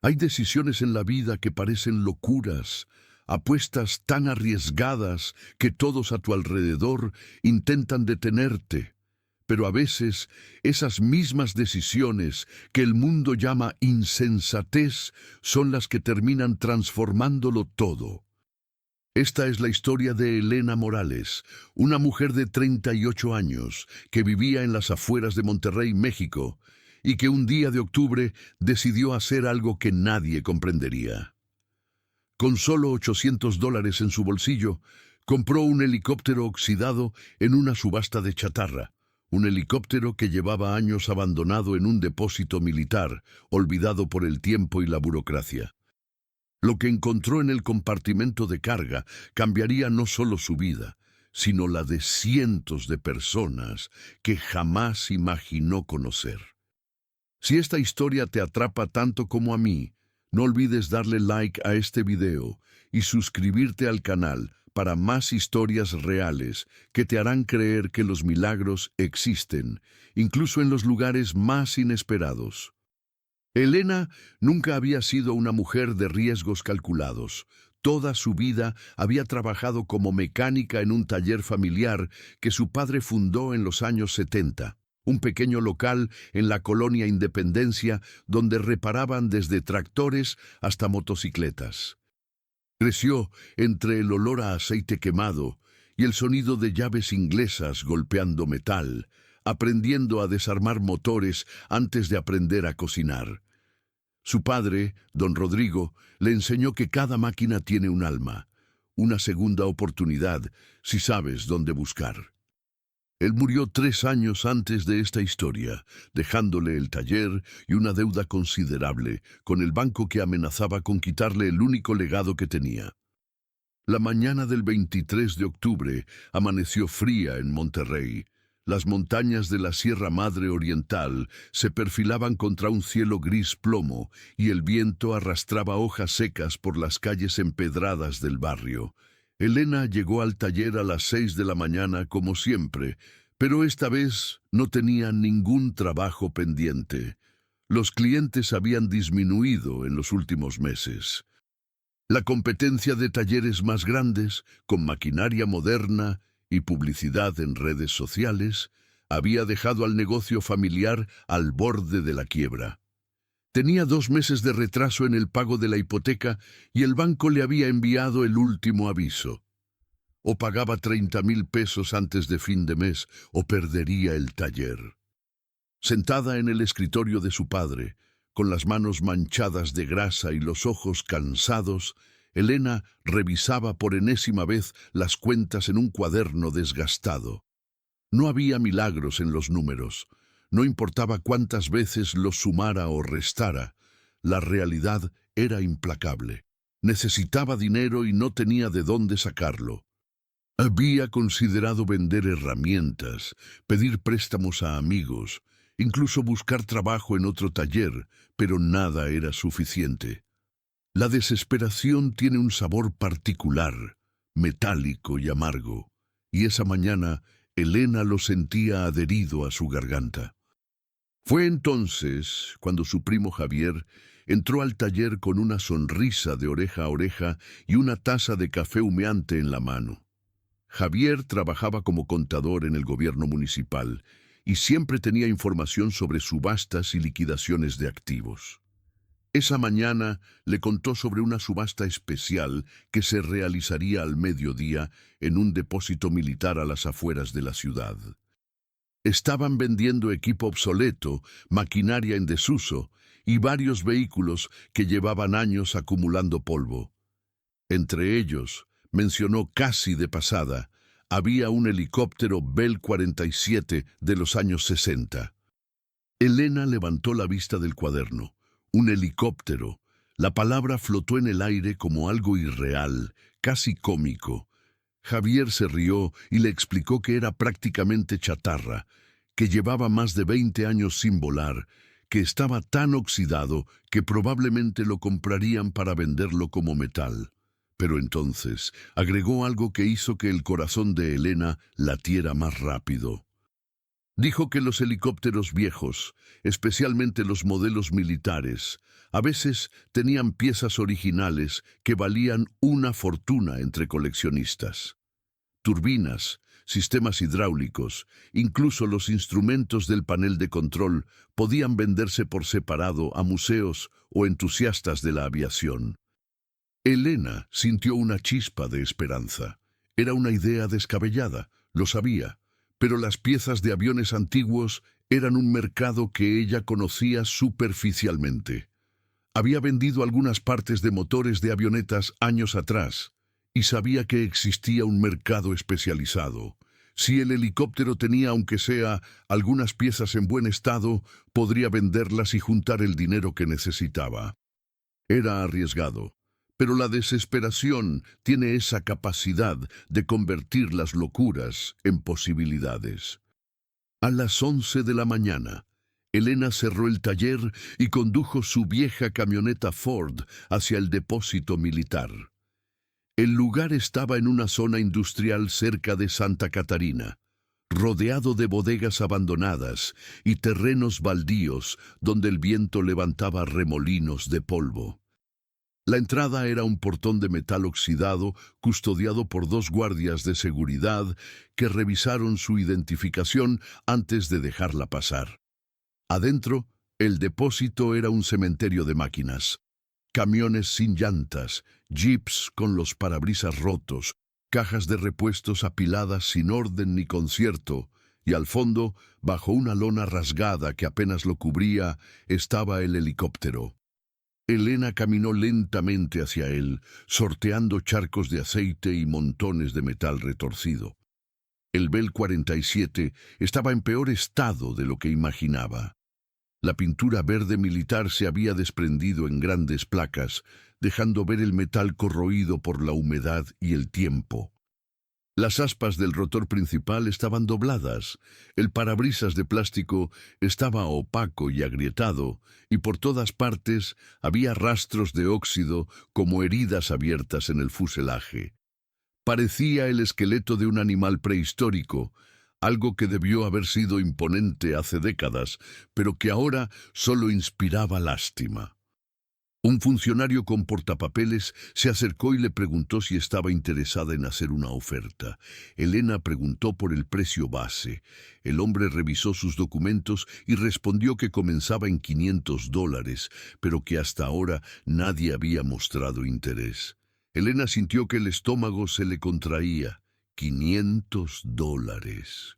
Hay decisiones en la vida que parecen locuras, apuestas tan arriesgadas que todos a tu alrededor intentan detenerte. Pero a veces esas mismas decisiones que el mundo llama insensatez son las que terminan transformándolo todo. Esta es la historia de Elena Morales, una mujer de 38 años que vivía en las afueras de Monterrey, México, y que un día de octubre decidió hacer algo que nadie comprendería. Con solo $800 en su bolsillo, compró un helicóptero oxidado en una subasta de chatarra, un helicóptero que llevaba años abandonado en un depósito militar, olvidado por el tiempo y la burocracia. Lo que encontró en el compartimento de carga cambiaría no solo su vida, sino la de cientos de personas que jamás imaginó conocer. Si esta historia te atrapa tanto como a mí, no olvides darle like a este video y suscribirte al canal para más historias reales que te harán creer que los milagros existen, incluso en los lugares más inesperados. Elena nunca había sido una mujer de riesgos calculados. Toda su vida había trabajado como mecánica en un taller familiar que su padre fundó en los años 70, un pequeño local en la colonia Independencia donde reparaban desde tractores hasta motocicletas. Creció entre el olor a aceite quemado y el sonido de llaves inglesas golpeando metal, aprendiendo a desarmar motores antes de aprender a cocinar. Su padre, don Rodrigo, le enseñó que cada máquina tiene un alma, una segunda oportunidad si sabes dónde buscar. Él murió 3 años antes de esta historia, dejándole el taller y una deuda considerable con el banco que amenazaba con quitarle el único legado que tenía. La mañana del 23 de octubre amaneció fría en Monterrey. Las montañas de la Sierra Madre Oriental se perfilaban contra un cielo gris plomo y el viento arrastraba hojas secas por las calles empedradas del barrio. Elena llegó al taller a las 6 de la mañana como siempre, pero esta vez no tenía ningún trabajo pendiente. Los clientes habían disminuido en los últimos meses. La competencia de talleres más grandes, con maquinaria moderna y publicidad en redes sociales, había dejado al negocio familiar al borde de la quiebra. Tenía 2 meses de retraso en el pago de la hipoteca y el banco le había enviado el último aviso. O pagaba 30,000 pesos antes de fin de mes o perdería el taller. Sentada en el escritorio de su padre, con las manos manchadas de grasa y los ojos cansados, Elena revisaba por enésima vez las cuentas en un cuaderno desgastado. No había milagros en los números. No importaba cuántas veces los sumara o restara, la realidad era implacable. Necesitaba dinero y no tenía de dónde sacarlo. Había considerado vender herramientas, pedir préstamos a amigos, incluso buscar trabajo en otro taller, pero nada era suficiente. La desesperación tiene un sabor particular, metálico y amargo, y esa mañana Elena lo sentía adherido a su garganta. Fue entonces cuando su primo Javier entró al taller con una sonrisa de oreja a oreja y una taza de café humeante en la mano. Javier trabajaba como contador en el gobierno municipal y siempre tenía información sobre subastas y liquidaciones de activos. Esa mañana le contó sobre una subasta especial que se realizaría al mediodía en un depósito militar a las afueras de la ciudad. Estaban vendiendo equipo obsoleto, maquinaria en desuso y varios vehículos que llevaban años acumulando polvo. Entre ellos, mencionó casi de pasada, había un helicóptero Bell 47 de los años 60. Elena levantó la vista del cuaderno. Un helicóptero. La palabra flotó en el aire como algo irreal, casi cómico. Javier se rió y le explicó que era prácticamente chatarra, que llevaba más de 20 años sin volar, que estaba tan oxidado que probablemente lo comprarían para venderlo como metal. Pero entonces agregó algo que hizo que el corazón de Elena latiera más rápido. Dijo que los helicópteros viejos, especialmente los modelos militares, a veces tenían piezas originales que valían una fortuna entre coleccionistas. Turbinas, sistemas hidráulicos, incluso los instrumentos del panel de control podían venderse por separado a museos o entusiastas de la aviación. Elena sintió una chispa de esperanza. Era una idea descabellada, lo sabía, pero las piezas de aviones antiguos eran un mercado que ella conocía superficialmente. Había vendido algunas partes de motores de avionetas años atrás y sabía que existía un mercado especializado. Si el helicóptero tenía, aunque sea, algunas piezas en buen estado, podría venderlas y juntar el dinero que necesitaba. Era arriesgado, pero la desesperación tiene esa capacidad de convertir las locuras en posibilidades. A las 11 de la mañana, Elena cerró el taller y condujo su vieja camioneta Ford hacia el depósito militar. El lugar estaba en una zona industrial cerca de Santa Catarina, rodeado de bodegas abandonadas y terrenos baldíos donde el viento levantaba remolinos de polvo. La entrada era un portón de metal oxidado custodiado por 2 guardias de seguridad que revisaron su identificación antes de dejarla pasar. Adentro, el depósito era un cementerio de máquinas. Camiones sin llantas, jeeps con los parabrisas rotos, cajas de repuestos apiladas sin orden ni concierto, y al fondo, bajo una lona rasgada que apenas lo cubría, estaba el helicóptero. Elena caminó lentamente hacia él, sorteando charcos de aceite y montones de metal retorcido. El Bell 47 estaba en peor estado de lo que imaginaba. La pintura verde militar se había desprendido en grandes placas, dejando ver el metal corroído por la humedad y el tiempo. Las aspas del rotor principal estaban dobladas, el parabrisas de plástico estaba opaco y agrietado, y por todas partes había rastros de óxido como heridas abiertas en el fuselaje. Parecía el esqueleto de un animal prehistórico, algo que debió haber sido imponente hace décadas, pero que ahora solo inspiraba lástima. Un funcionario con portapapeles se acercó y le preguntó si estaba interesada en hacer una oferta. Elena preguntó por el precio base. El hombre revisó sus documentos y respondió que comenzaba en $500, pero que hasta ahora nadie había mostrado interés. Elena sintió que el estómago se le contraía. $500.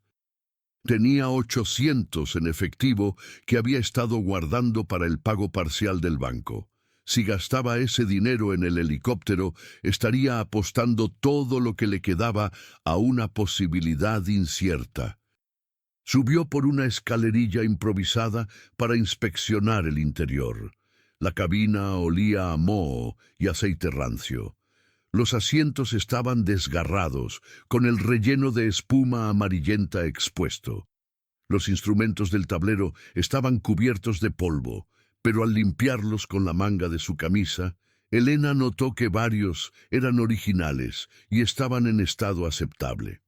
Tenía 800 en efectivo que había estado guardando para el pago parcial del banco. Si gastaba ese dinero en el helicóptero, estaría apostando todo lo que le quedaba a una posibilidad incierta. Subió por una escalerilla improvisada para inspeccionar el interior. La cabina olía a moho y aceite rancio. Los asientos estaban desgarrados, con el relleno de espuma amarillenta expuesto. Los instrumentos del tablero estaban cubiertos de polvo, pero al limpiarlos con la manga de su camisa, Elena notó que varios eran originales y estaban en estado aceptable.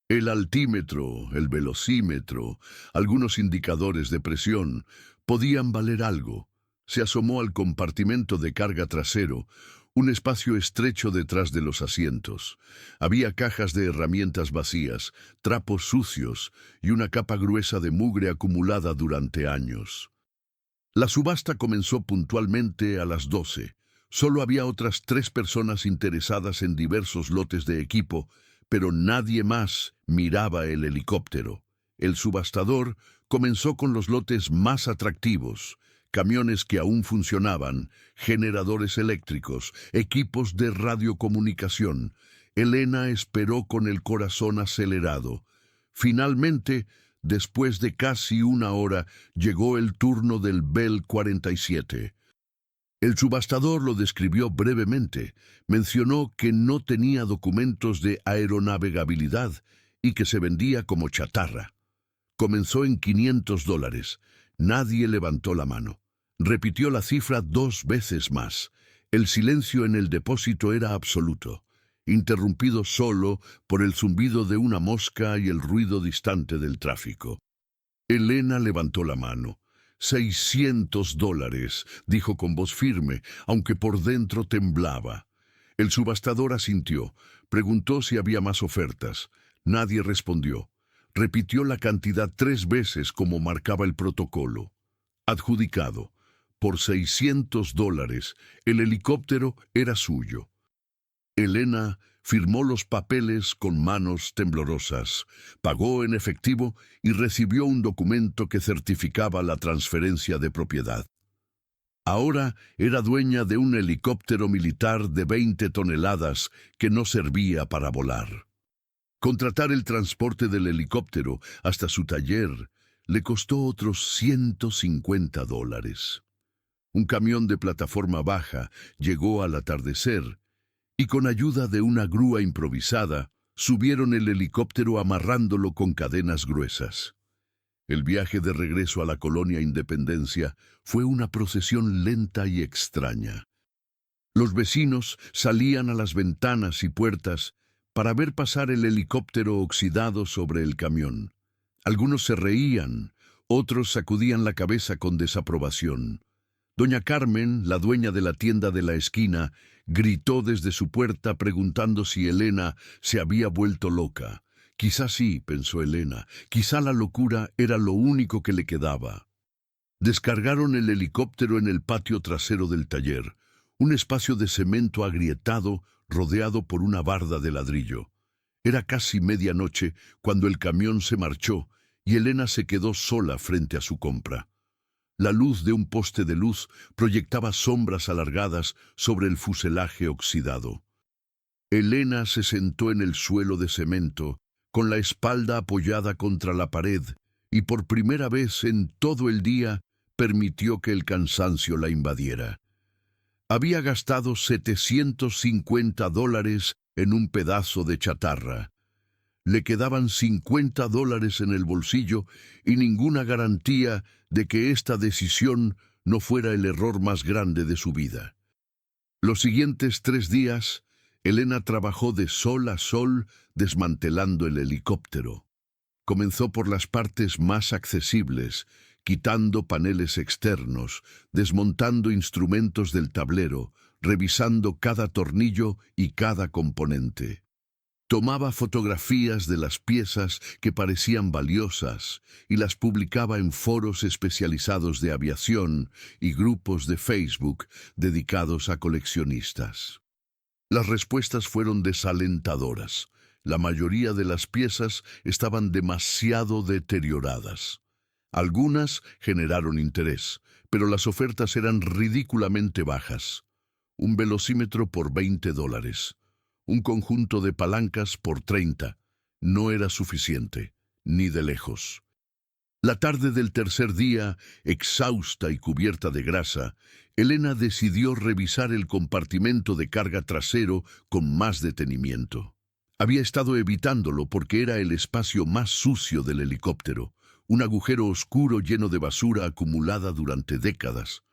El altímetro, el velocímetro, algunos indicadores de presión podían valer algo. Se asomó al compartimento de carga trasero, un espacio estrecho detrás de los asientos. Había cajas de herramientas vacías, trapos sucios y una capa gruesa de mugre acumulada durante años. La subasta comenzó puntualmente a las 12. Solo había otras 3 personas interesadas en diversos lotes de equipo, pero nadie más miraba el helicóptero. El subastador comenzó con los lotes más atractivos: camiones que aún funcionaban, generadores eléctricos, equipos de radiocomunicación. Elena esperó con el corazón acelerado. Finalmente, después de casi una hora, llegó el turno del Bell 47. El subastador lo describió brevemente. Mencionó que no tenía documentos de aeronavegabilidad y que se vendía como chatarra. Comenzó en $500. Nadie levantó la mano. Repitió la cifra 2 veces más. El silencio en el depósito era absoluto, interrumpido solo por el zumbido de una mosca y el ruido distante del tráfico. Elena levantó la mano. $600, dijo con voz firme, aunque por dentro temblaba. El subastador asintió. Preguntó si había más ofertas. Nadie respondió. Repitió la cantidad 3 veces como marcaba el protocolo. Adjudicado. Por $600, el helicóptero era suyo. Elena firmó los papeles con manos temblorosas, pagó en efectivo y recibió un documento que certificaba la transferencia de propiedad. Ahora era dueña de un helicóptero militar de 20 toneladas que no servía para volar. Contratar el transporte del helicóptero hasta su taller le costó otros $150. Un camión de plataforma baja llegó al atardecer y con ayuda de una grúa improvisada subieron el helicóptero amarrándolo con cadenas gruesas. El viaje de regreso a la colonia Independencia fue una procesión lenta y extraña. Los vecinos salían a las ventanas y puertas para ver pasar el helicóptero oxidado sobre el camión. Algunos se reían, otros sacudían la cabeza con desaprobación. Doña Carmen, la dueña de la tienda de la esquina, gritó desde su puerta preguntando si Elena se había vuelto loca. Quizá sí, pensó Elena, quizá la locura era lo único que le quedaba. Descargaron el helicóptero en el patio trasero del taller, un espacio de cemento agrietado rodeado por una barda de ladrillo. Era casi medianoche cuando el camión se marchó y Elena se quedó sola frente a su compra. La luz de un poste de luz proyectaba sombras alargadas sobre el fuselaje oxidado. Elena se sentó en el suelo de cemento, con la espalda apoyada contra la pared, y por primera vez en todo el día permitió que el cansancio la invadiera. Había gastado $750 en un pedazo de chatarra. Le quedaban $50 en el bolsillo y ninguna garantía de que esta decisión no fuera el error más grande de su vida. Los siguientes 3 días, Elena trabajó de sol a sol desmantelando el helicóptero. Comenzó por las partes más accesibles, quitando paneles externos, desmontando instrumentos del tablero, revisando cada tornillo y cada componente. Tomaba fotografías de las piezas que parecían valiosas y las publicaba en foros especializados de aviación y grupos de Facebook dedicados a coleccionistas. Las respuestas fueron desalentadoras. La mayoría de las piezas estaban demasiado deterioradas. Algunas generaron interés, pero las ofertas eran ridículamente bajas. Un velocímetro por $20. Un conjunto de palancas por 30. No era suficiente, ni de lejos. La tarde del tercer día, exhausta y cubierta de grasa, Elena decidió revisar el compartimento de carga trasero con más detenimiento. Había estado evitándolo porque era el espacio más sucio del helicóptero, un agujero oscuro lleno de basura acumulada durante décadas.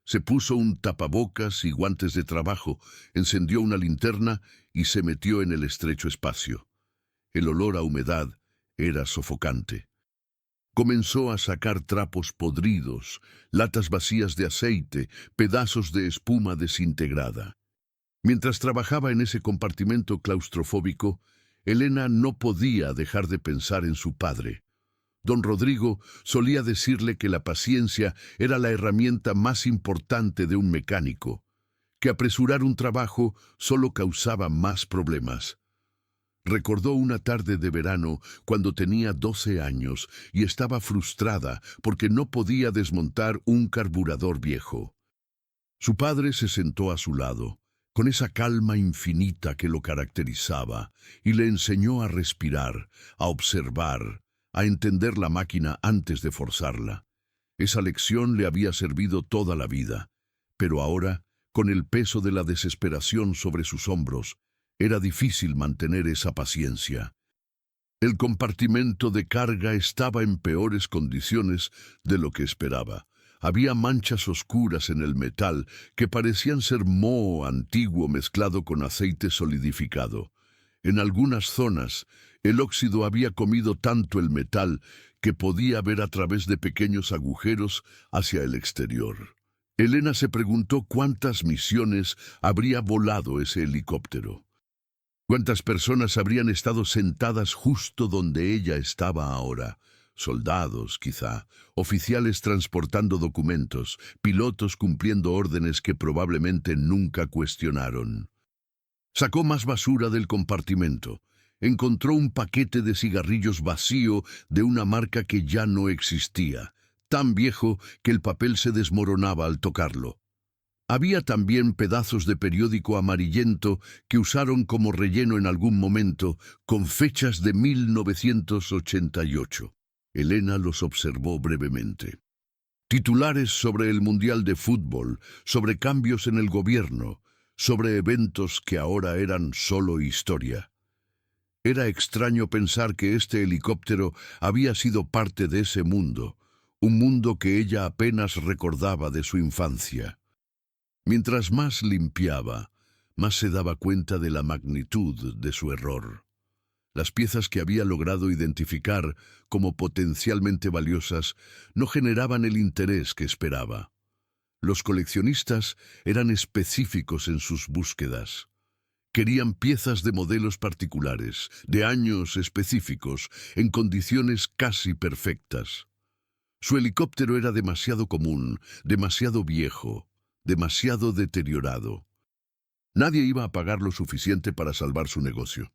Se puso un tapabocas y guantes de trabajo, encendió una linterna y se metió en el estrecho espacio. El olor a humedad era sofocante. Comenzó a sacar trapos podridos, latas vacías de aceite, pedazos de espuma desintegrada. Mientras trabajaba en ese compartimento claustrofóbico, Elena no podía dejar de pensar en su padre. Don Rodrigo solía decirle que la paciencia era la herramienta más importante de un mecánico, que apresurar un trabajo solo causaba más problemas. Recordó una tarde de verano cuando tenía 12 años y estaba frustrada porque no podía desmontar un carburador viejo. Su padre se sentó a su lado, con esa calma infinita que lo caracterizaba, y le enseñó a respirar, a observar, a entender la máquina antes de forzarla. Esa lección le había servido toda la vida, pero ahora, con el peso de la desesperación sobre sus hombros, era difícil mantener esa paciencia. El compartimento de carga estaba en peores condiciones de lo que esperaba. Había manchas oscuras en el metal que parecían ser moho antiguo mezclado con aceite solidificado. En algunas zonas, el óxido había comido tanto el metal que podía ver a través de pequeños agujeros hacia el exterior. Elena se preguntó cuántas misiones habría volado ese helicóptero. ¿Cuántas personas habrían estado sentadas justo donde ella estaba ahora? Soldados, quizá, oficiales transportando documentos, pilotos cumpliendo órdenes que probablemente nunca cuestionaron. Sacó más basura del compartimento. Encontró un paquete de cigarrillos vacío de una marca que ya no existía, tan viejo que el papel se desmoronaba al tocarlo. Había también pedazos de periódico amarillento que usaron como relleno en algún momento, con fechas de 1988. Elena los observó brevemente. Titulares sobre el Mundial de Fútbol, sobre cambios en el gobierno, sobre eventos que ahora eran solo historia. Era extraño pensar que este helicóptero había sido parte de ese mundo, un mundo que ella apenas recordaba de su infancia. Mientras más limpiaba, más se daba cuenta de la magnitud de su error. Las piezas que había logrado identificar como potencialmente valiosas no generaban el interés que esperaba. Los coleccionistas eran específicos en sus búsquedas. Querían piezas de modelos particulares, de años específicos, en condiciones casi perfectas. Su helicóptero era demasiado común, demasiado viejo, demasiado deteriorado. Nadie iba a pagar lo suficiente para salvar su negocio.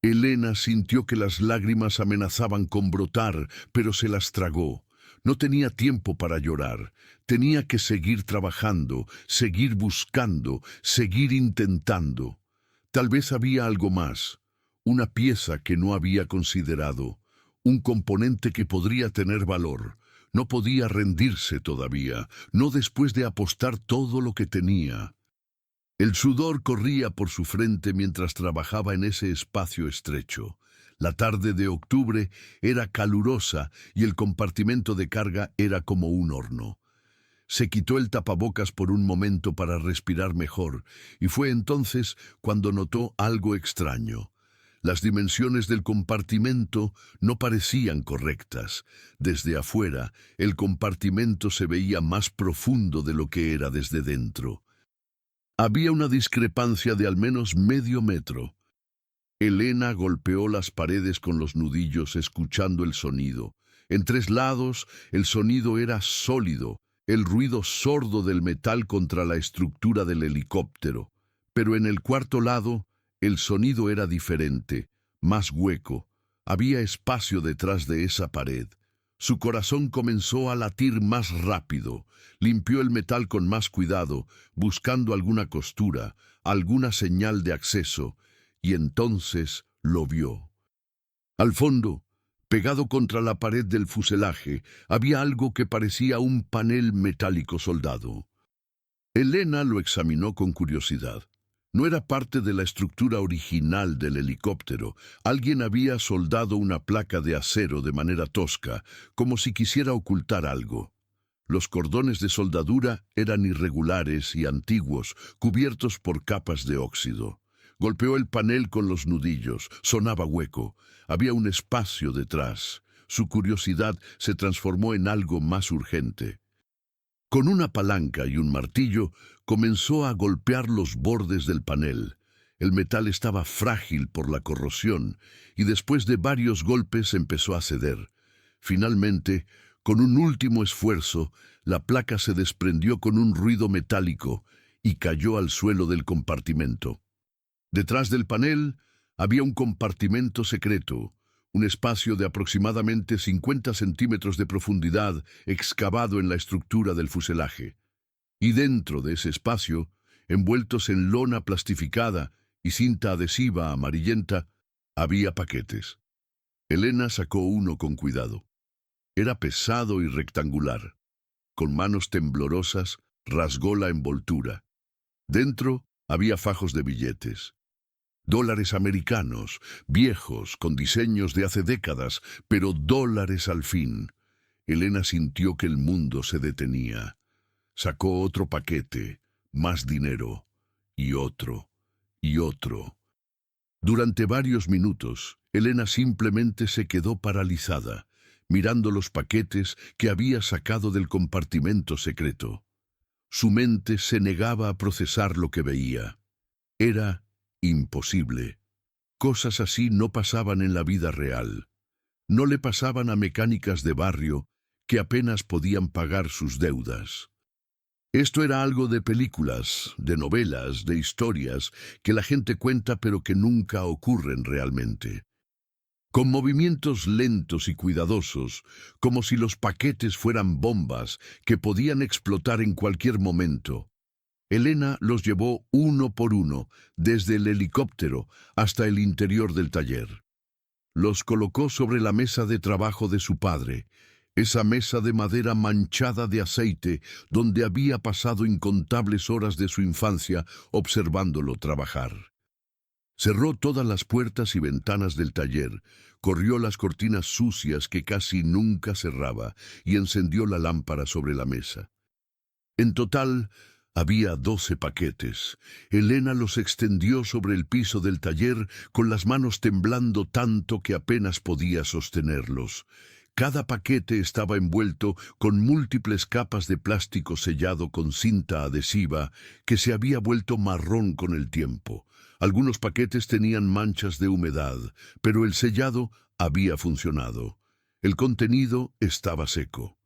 Elena sintió que las lágrimas amenazaban con brotar, pero se las tragó. No tenía tiempo para llorar. Tenía que seguir trabajando, seguir buscando, seguir intentando. Tal vez había algo más, una pieza que no había considerado, un componente que podría tener valor. No podía rendirse todavía, no después de apostar todo lo que tenía. El sudor corría por su frente mientras trabajaba en ese espacio estrecho. La tarde de octubre era calurosa y el compartimento de carga era como un horno. Se quitó el tapabocas por un momento para respirar mejor, y fue entonces cuando notó algo extraño. Las dimensiones del compartimento no parecían correctas. Desde afuera, el compartimento se veía más profundo de lo que era desde dentro. Había una discrepancia de al menos medio metro. Elena golpeó las paredes con los nudillos escuchando el sonido. En tres lados, el sonido era sólido, el ruido sordo del metal contra la estructura del helicóptero. Pero en el cuarto lado, el sonido era diferente, más hueco. Había espacio detrás de esa pared. Su corazón comenzó a latir más rápido. Limpió el metal con más cuidado, buscando alguna costura, alguna señal de acceso, y entonces lo vio. Al fondo, pegado contra la pared del fuselaje, había algo que parecía un panel metálico soldado. Elena lo examinó con curiosidad. No era parte de la estructura original del helicóptero. Alguien había soldado una placa de acero de manera tosca, como si quisiera ocultar algo. Los cordones de soldadura eran irregulares y antiguos, cubiertos por capas de óxido. Golpeó el panel con los nudillos. Sonaba hueco. Había un espacio detrás. Su curiosidad se transformó en algo más urgente. Con una palanca y un martillo, comenzó a golpear los bordes del panel. El metal estaba frágil por la corrosión, y después de varios golpes empezó a ceder. Finalmente, con un último esfuerzo, la placa se desprendió con un ruido metálico y cayó al suelo del compartimento. Detrás del panel había un compartimento secreto, un espacio de aproximadamente 50 centímetros de profundidad excavado en la estructura del fuselaje. Y dentro de ese espacio, envueltos en lona plastificada y cinta adhesiva amarillenta, había paquetes. Elena sacó uno con cuidado. Era pesado y rectangular. Con manos temblorosas, rasgó la envoltura. Dentro había fajos de billetes. Dólares americanos, viejos, con diseños de hace décadas, pero dólares al fin. Elena sintió que el mundo se detenía. Sacó otro paquete, más dinero, y otro, y otro. Durante varios minutos, Elena simplemente se quedó paralizada, mirando los paquetes que había sacado del compartimento secreto. Su mente se negaba a procesar lo que veía. Era imposible. Cosas así no pasaban en la vida real. No le pasaban a mecánicas de barrio que apenas podían pagar sus deudas. Esto era algo de películas, de novelas, de historias que la gente cuenta pero que nunca ocurren realmente. Con movimientos lentos y cuidadosos, como si los paquetes fueran bombas que podían explotar en cualquier momento, Elena los llevó uno por uno, desde el helicóptero hasta el interior del taller. Los colocó sobre la mesa de trabajo de su padre, esa mesa de madera manchada de aceite donde había pasado incontables horas de su infancia observándolo trabajar. Cerró todas las puertas y ventanas del taller, corrió las cortinas sucias que casi nunca cerraba y encendió la lámpara sobre la mesa. En total, había 12 paquetes. Elena los extendió sobre el piso del taller con las manos temblando tanto que apenas podía sostenerlos. Cada paquete estaba envuelto con múltiples capas de plástico sellado con cinta adhesiva que se había vuelto marrón con el tiempo. Algunos paquetes tenían manchas de humedad, pero el sellado había funcionado. El contenido estaba seco.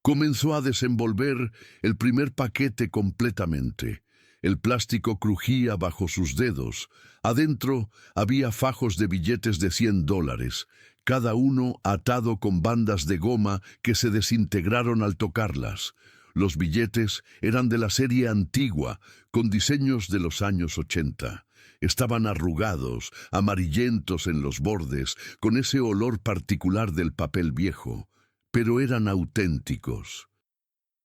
Comenzó a desenvolver el primer paquete completamente. El plástico crujía bajo sus dedos. Adentro había fajos de billetes de $100, cada uno atado con bandas de goma que se desintegraron al tocarlas. Los billetes eran de la serie antigua, con diseños de los años 80. Estaban arrugados, amarillentos en los bordes, con ese olor particular del papel viejo, pero eran auténticos.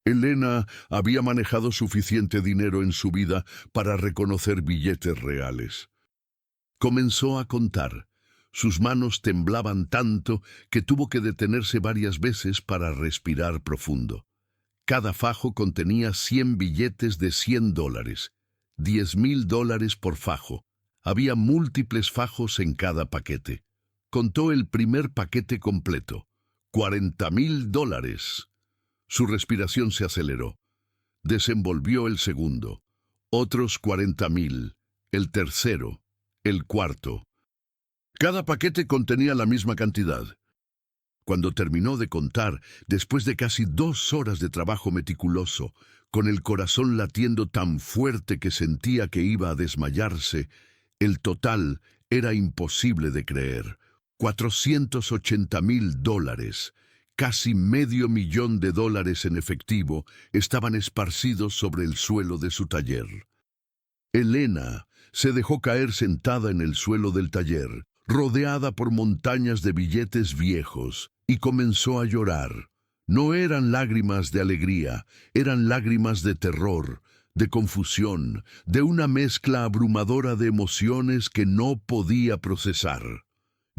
Elena había manejado suficiente dinero en su vida para reconocer billetes reales. Comenzó a contar. Sus manos temblaban tanto que tuvo que detenerse varias veces para respirar profundo. Cada fajo contenía 100 billetes de $100, $10,000 por fajo. Había múltiples fajos en cada paquete. Contó el primer paquete completo. $40,000. Su respiración se aceleró. Desenvolvió el segundo. Otros 40,000. El tercero. El cuarto. Cada paquete contenía la misma cantidad. Cuando terminó de contar, después de casi 2 horas de trabajo meticuloso, con el corazón latiendo tan fuerte que sentía que iba a desmayarse, el total era imposible de creer. $480,000, casi $500,000 en efectivo, estaban esparcidos sobre el suelo de su taller. Elena se dejó caer sentada en el suelo del taller, rodeada por montañas de billetes viejos, y comenzó a llorar. No eran lágrimas de alegría, eran lágrimas de terror, de confusión, de una mezcla abrumadora de emociones que no podía procesar.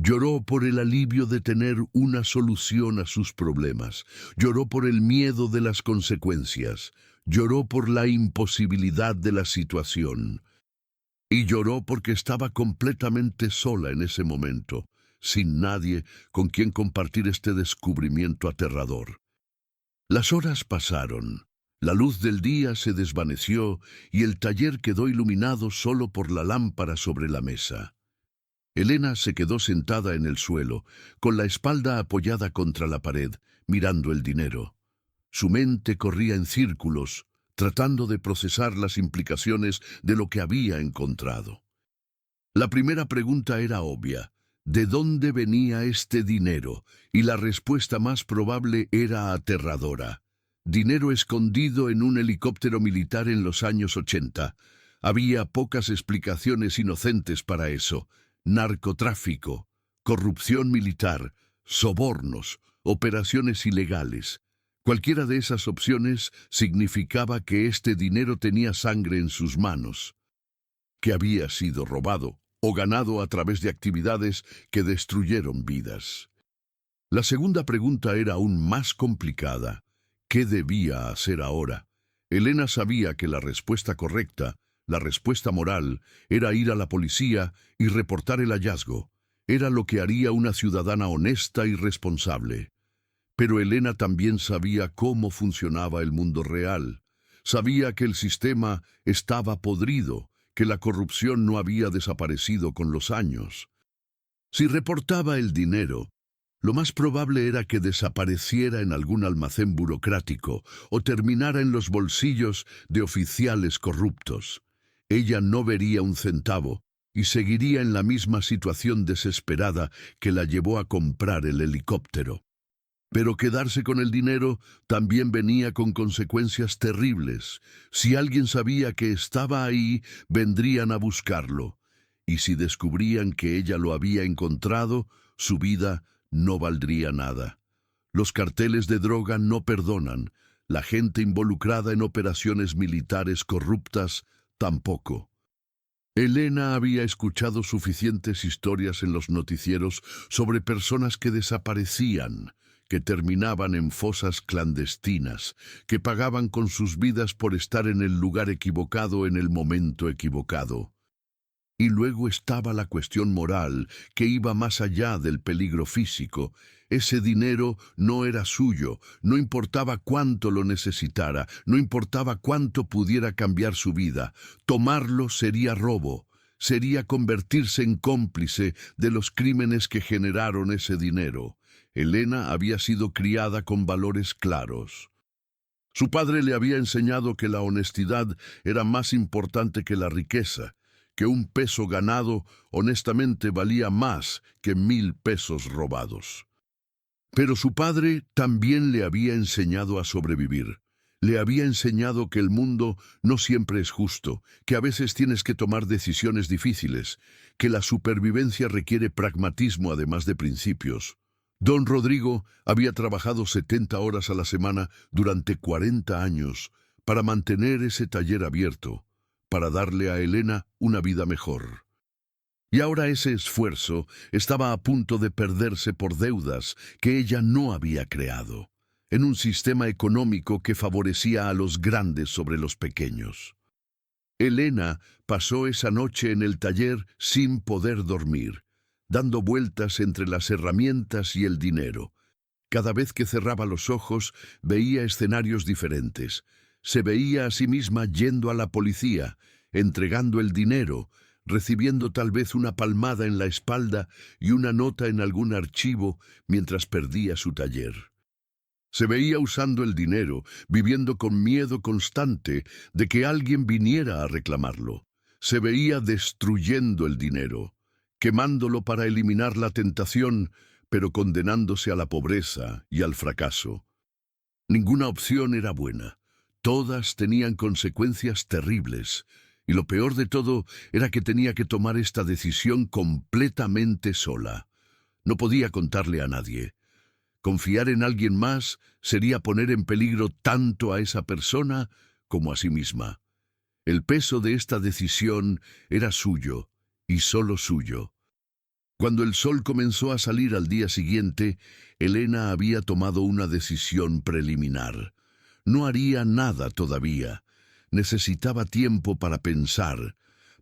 Lloró por el alivio de tener una solución a sus problemas. Lloró por el miedo de las consecuencias. Lloró por la imposibilidad de la situación. Y lloró porque estaba completamente sola en ese momento, sin nadie con quien compartir este descubrimiento aterrador. Las horas pasaron. La luz del día se desvaneció y el taller quedó iluminado solo por la lámpara sobre la mesa. Elena se quedó sentada en el suelo, con la espalda apoyada contra la pared, mirando el dinero. Su mente corría en círculos, tratando de procesar las implicaciones de lo que había encontrado. La primera pregunta era obvia: ¿de dónde venía este dinero? Y la respuesta más probable era aterradora. Dinero escondido en un helicóptero militar en los años 80. Había pocas explicaciones inocentes para eso. Narcotráfico, corrupción militar, sobornos, operaciones ilegales. Cualquiera de esas opciones significaba que este dinero tenía sangre en sus manos, que había sido robado o ganado a través de actividades que destruyeron vidas. La segunda pregunta era aún más complicada. ¿Qué debía hacer ahora? Elena sabía que la respuesta correcta, la respuesta moral, era ir a la policía y reportar el hallazgo. Era lo que haría una ciudadana honesta y responsable. Pero Elena también sabía cómo funcionaba el mundo real. Sabía que el sistema estaba podrido, que la corrupción no había desaparecido con los años. Si reportaba el dinero, lo más probable era que desapareciera en algún almacén burocrático o terminara en los bolsillos de oficiales corruptos. Ella no vería un centavo y seguiría en la misma situación desesperada que la llevó a comprar el helicóptero. Pero quedarse con el dinero también venía con consecuencias terribles. Si alguien sabía que estaba ahí, vendrían a buscarlo. Y si descubrían que ella lo había encontrado, su vida no valdría nada. Los carteles de droga no perdonan. La gente involucrada en operaciones militares corruptas tampoco. Elena había escuchado suficientes historias en los noticieros sobre personas que desaparecían, que terminaban en fosas clandestinas, que pagaban con sus vidas por estar en el lugar equivocado en el momento equivocado. Y luego estaba la cuestión moral, que iba más allá del peligro físico. Ese dinero no era suyo, no importaba cuánto lo necesitara, no importaba cuánto pudiera cambiar su vida. Tomarlo sería robo, sería convertirse en cómplice de los crímenes que generaron ese dinero. Elena había sido criada con valores claros. Su padre le había enseñado que la honestidad era más importante que la riqueza, que un peso ganado honestamente valía más que 1000 pesos robados. Pero su padre también le había enseñado a sobrevivir. Le había enseñado que el mundo no siempre es justo, que a veces tienes que tomar decisiones difíciles, que la supervivencia requiere pragmatismo además de principios. Don Rodrigo había trabajado 70 horas a la semana durante 40 años para mantener ese taller abierto, para darle a Elena una vida mejor. Y ahora ese esfuerzo estaba a punto de perderse por deudas que ella no había creado, en un sistema económico que favorecía a los grandes sobre los pequeños. Elena pasó esa noche en el taller sin poder dormir, dando vueltas entre las herramientas y el dinero. Cada vez que cerraba los ojos, veía escenarios diferentes. Se veía a sí misma yendo a la policía, entregando el dinero, recibiendo tal vez una palmada en la espalda y una nota en algún archivo mientras perdía su taller. Se veía usando el dinero, viviendo con miedo constante de que alguien viniera a reclamarlo. Se veía destruyendo el dinero, quemándolo para eliminar la tentación, pero condenándose a la pobreza y al fracaso. Ninguna opción era buena. Todas tenían consecuencias terribles, y lo peor de todo era que tenía que tomar esta decisión completamente sola. No podía contarle a nadie. Confiar en alguien más sería poner en peligro tanto a esa persona como a sí misma. El peso de esta decisión era suyo, y solo suyo. Cuando el sol comenzó a salir al día siguiente, Elena había tomado una decisión preliminar. No haría nada todavía. Necesitaba tiempo para pensar,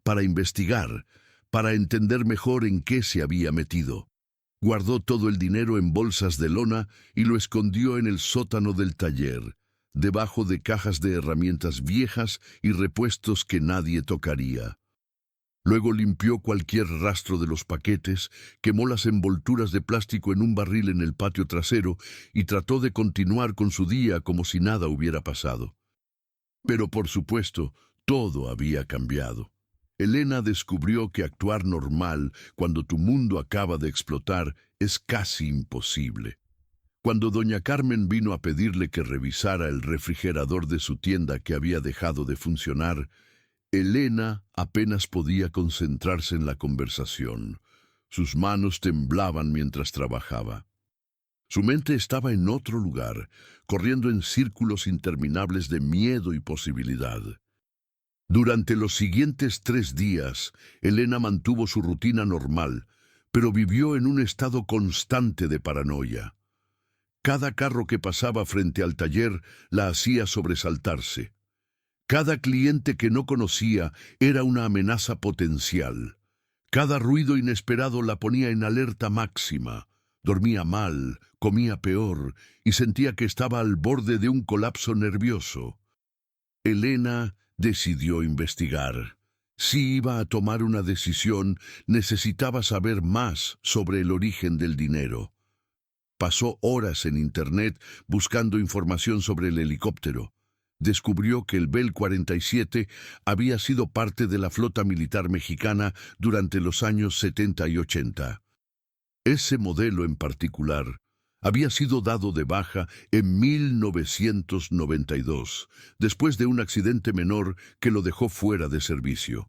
para investigar, para entender mejor en qué se había metido. Guardó todo el dinero en bolsas de lona y lo escondió en el sótano del taller, debajo de cajas de herramientas viejas y repuestos que nadie tocaría. Luego limpió cualquier rastro de los paquetes, quemó las envolturas de plástico en un barril en el patio trasero y trató de continuar con su día como si nada hubiera pasado. Pero por supuesto, todo había cambiado. Elena descubrió que actuar normal cuando tu mundo acaba de explotar es casi imposible. Cuando doña Carmen vino a pedirle que revisara el refrigerador de su tienda que había dejado de funcionar, Elena apenas podía concentrarse en la conversación. Sus manos temblaban mientras trabajaba. Su mente estaba en otro lugar, corriendo en círculos interminables de miedo y posibilidad. Durante los siguientes 3 días, Elena mantuvo su rutina normal, pero vivió en un estado constante de paranoia. Cada carro que pasaba frente al taller la hacía sobresaltarse. Cada cliente que no conocía era una amenaza potencial. Cada ruido inesperado la ponía en alerta máxima. Dormía mal, comía peor y sentía que estaba al borde de un colapso nervioso. Elena decidió investigar. Si iba a tomar una decisión, necesitaba saber más sobre el origen del dinero. Pasó horas en Internet buscando información sobre el helicóptero. Descubrió que el Bell 47 había sido parte de la flota militar mexicana durante los años 70 y 80. Ese modelo en particular había sido dado de baja en 1992, después de un accidente menor que lo dejó fuera de servicio.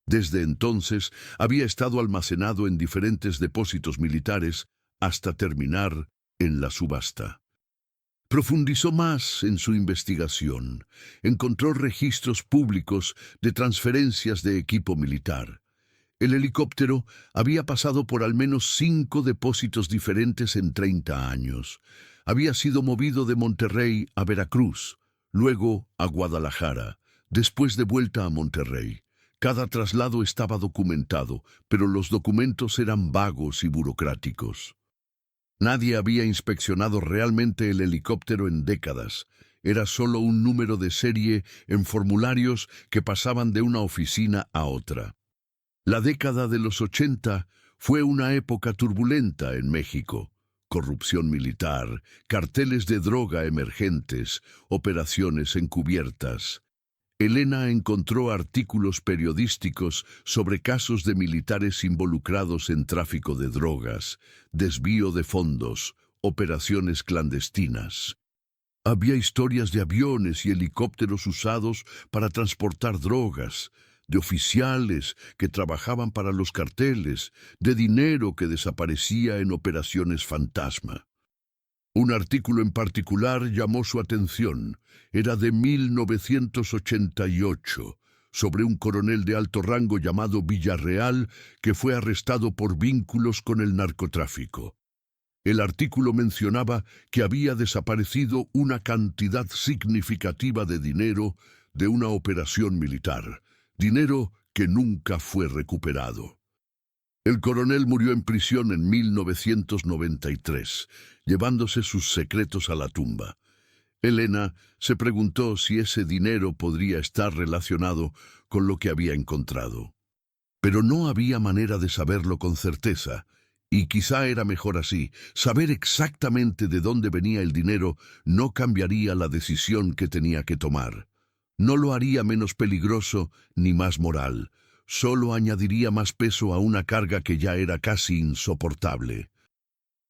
Desde entonces había estado almacenado en diferentes depósitos militares hasta terminar en la subasta. Profundizó más en su investigación. Encontró registros públicos de transferencias de equipo militar. El helicóptero había pasado por al menos 5 depósitos diferentes en 30 años. Había sido movido de Monterrey a Veracruz, luego a Guadalajara, después de vuelta a Monterrey. Cada traslado estaba documentado, pero los documentos eran vagos y burocráticos. Nadie había inspeccionado realmente el helicóptero en décadas. Era solo un número de serie en formularios que pasaban de una oficina a otra. La década de los 80 fue una época turbulenta en México. Corrupción militar, carteles de droga emergentes, operaciones encubiertas. Elena encontró artículos periodísticos sobre casos de militares involucrados en tráfico de drogas, desvío de fondos, operaciones clandestinas. Había historias de aviones y helicópteros usados para transportar drogas, de oficiales que trabajaban para los carteles, de dinero que desaparecía en operaciones fantasma. Un artículo en particular llamó su atención. Era de 1988, sobre un coronel de alto rango llamado Villarreal que fue arrestado por vínculos con el narcotráfico. El artículo mencionaba que había desaparecido una cantidad significativa de dinero de una operación militar, dinero que nunca fue recuperado. El coronel murió en prisión en 1993, llevándose sus secretos a la tumba. Elena se preguntó si ese dinero podría estar relacionado con lo que había encontrado. Pero no había manera de saberlo con certeza, y quizá era mejor así. Saber exactamente de dónde venía el dinero no cambiaría la decisión que tenía que tomar. No lo haría menos peligroso ni más moral. Solo añadiría más peso a una carga que ya era casi insoportable.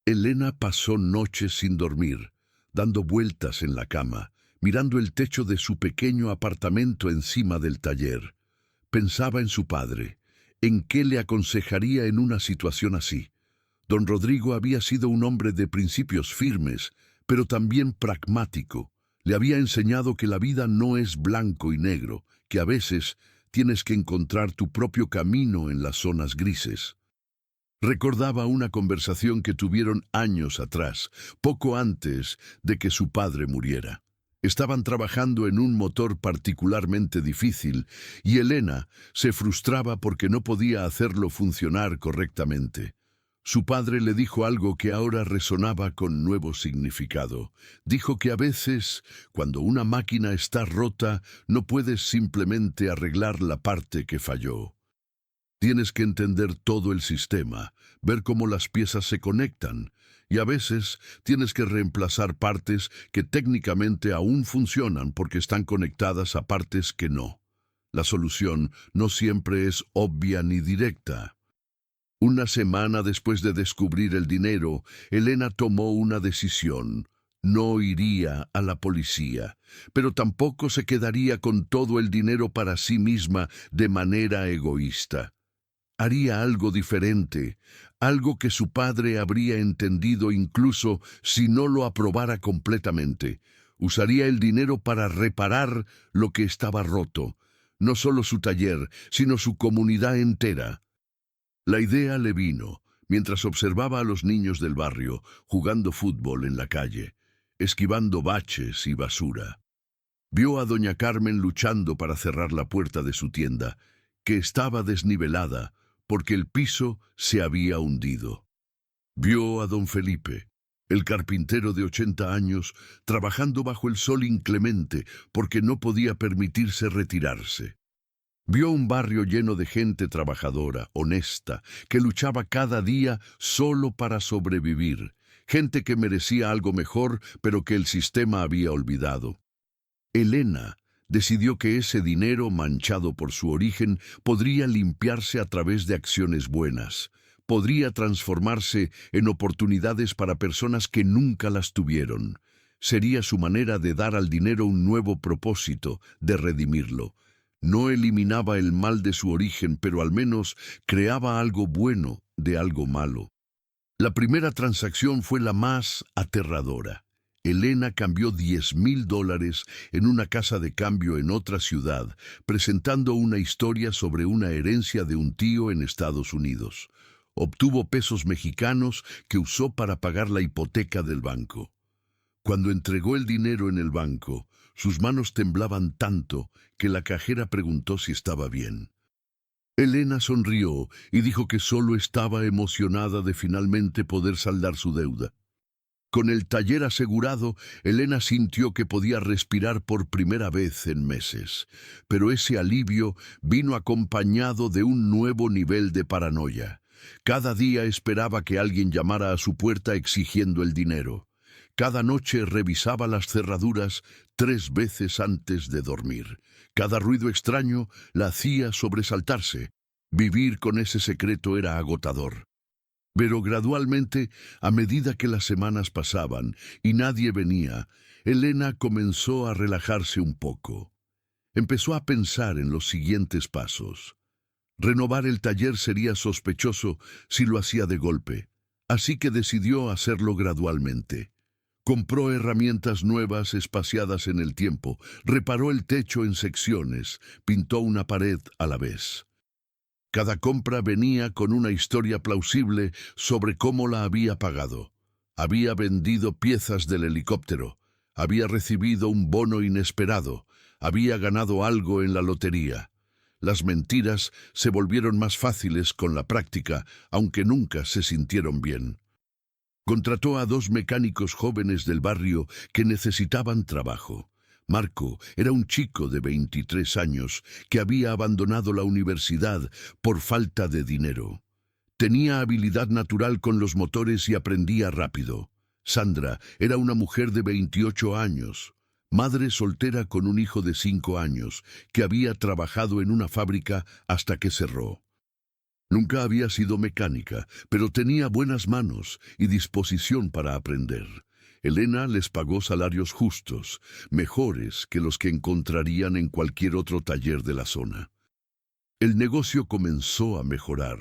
Elena pasó noches sin dormir, dando vueltas en la cama, mirando el techo de su pequeño apartamento encima del taller. Pensaba en su padre, en qué le aconsejaría en una situación así. Don Rodrigo había sido un hombre de principios firmes, pero también pragmático. Le había enseñado que la vida no es blanco y negro, que a veces tienes que encontrar tu propio camino en las zonas grises. Recordaba una conversación que tuvieron años atrás, poco antes de que su padre muriera. Estaban trabajando en un motor particularmente difícil y Elena se frustraba porque no podía hacerlo funcionar correctamente. Su padre le dijo algo que ahora resonaba con nuevo significado. Dijo que a veces, cuando una máquina está rota, no puedes simplemente arreglar la parte que falló. Tienes que entender todo el sistema, ver cómo las piezas se conectan, y a veces tienes que reemplazar partes que técnicamente aún funcionan porque están conectadas a partes que no. La solución no siempre es obvia ni directa. Una semana después de descubrir el dinero, Elena tomó una decisión. No iría a la policía, pero tampoco se quedaría con todo el dinero para sí misma de manera egoísta. Haría algo diferente, algo que su padre habría entendido incluso si no lo aprobara completamente. Usaría el dinero para reparar lo que estaba roto, no solo su taller, sino su comunidad entera. La idea le vino mientras observaba a los niños del barrio jugando fútbol en la calle, esquivando baches y basura. Vio a doña Carmen luchando para cerrar la puerta de su tienda, que estaba desnivelada porque el piso se había hundido. Vio a don Felipe, el carpintero de 80 años, trabajando bajo el sol inclemente porque no podía permitirse retirarse. Vio un barrio lleno de gente trabajadora, honesta, que luchaba cada día solo para sobrevivir, gente que merecía algo mejor, pero que el sistema había olvidado. Elena decidió que ese dinero manchado por su origen podría limpiarse a través de acciones buenas, podría transformarse en oportunidades para personas que nunca las tuvieron. Sería su manera de dar al dinero un nuevo propósito, de redimirlo. No eliminaba el mal de su origen, pero al menos creaba algo bueno de algo malo. La primera transacción fue la más aterradora. Elena cambió $10,000 en una casa de cambio en otra ciudad, presentando una historia sobre una herencia de un tío en Estados Unidos. Obtuvo pesos mexicanos que usó para pagar la hipoteca del banco. Cuando entregó el dinero en el banco, sus manos temblaban tanto que la cajera preguntó si estaba bien. Elena sonrió y dijo que solo estaba emocionada de finalmente poder saldar su deuda. Con el taller asegurado, Elena sintió que podía respirar por primera vez en meses, pero ese alivio vino acompañado de un nuevo nivel de paranoia. Cada día esperaba que alguien llamara a su puerta exigiendo el dinero. Cada noche revisaba las cerraduras 3 veces antes de dormir. Cada ruido extraño la hacía sobresaltarse. Vivir con ese secreto era agotador. Pero gradualmente, a medida que las semanas pasaban y nadie venía, Elena comenzó a relajarse un poco. Empezó a pensar en los siguientes pasos. Renovar el taller sería sospechoso si lo hacía de golpe, así que decidió hacerlo gradualmente. Compró herramientas nuevas espaciadas en el tiempo, reparó el techo en secciones, pintó una pared a la vez. Cada compra venía con una historia plausible sobre cómo la había pagado. Había vendido piezas del helicóptero, había recibido un bono inesperado, había ganado algo en la lotería. Las mentiras se volvieron más fáciles con la práctica, aunque nunca se sintieron bien. Contrató a 2 mecánicos jóvenes del barrio que necesitaban trabajo. Marco era un chico de 23 años que había abandonado la universidad por falta de dinero. Tenía habilidad natural con los motores y aprendía rápido. Sandra era una mujer de 28 años, madre soltera con un hijo de 5 años, que había trabajado en una fábrica hasta que cerró. Nunca había sido mecánica, pero tenía buenas manos y disposición para aprender. Elena les pagó salarios justos, mejores que los que encontrarían en cualquier otro taller de la zona. El negocio comenzó a mejorar.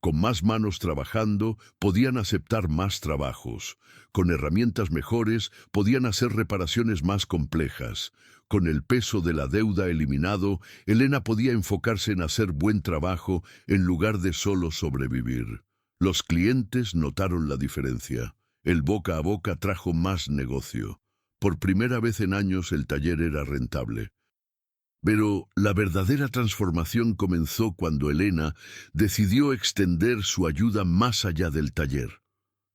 Con más manos trabajando, podían aceptar más trabajos. Con herramientas mejores, podían hacer reparaciones más complejas. Con el peso de la deuda eliminado, Elena podía enfocarse en hacer buen trabajo en lugar de solo sobrevivir. Los clientes notaron la diferencia. El boca a boca trajo más negocio. Por primera vez en años el taller era rentable. Pero la verdadera transformación comenzó cuando Elena decidió extender su ayuda más allá del taller.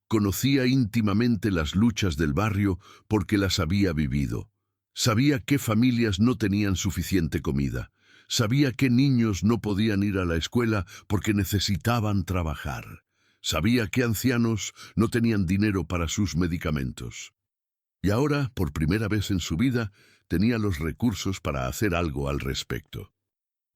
Conocía íntimamente las luchas del barrio porque las había vivido. Sabía qué familias no tenían suficiente comida. Sabía qué niños no podían ir a la escuela porque necesitaban trabajar. Sabía qué ancianos no tenían dinero para sus medicamentos. Y ahora, por primera vez en su vida, tenía los recursos para hacer algo al respecto.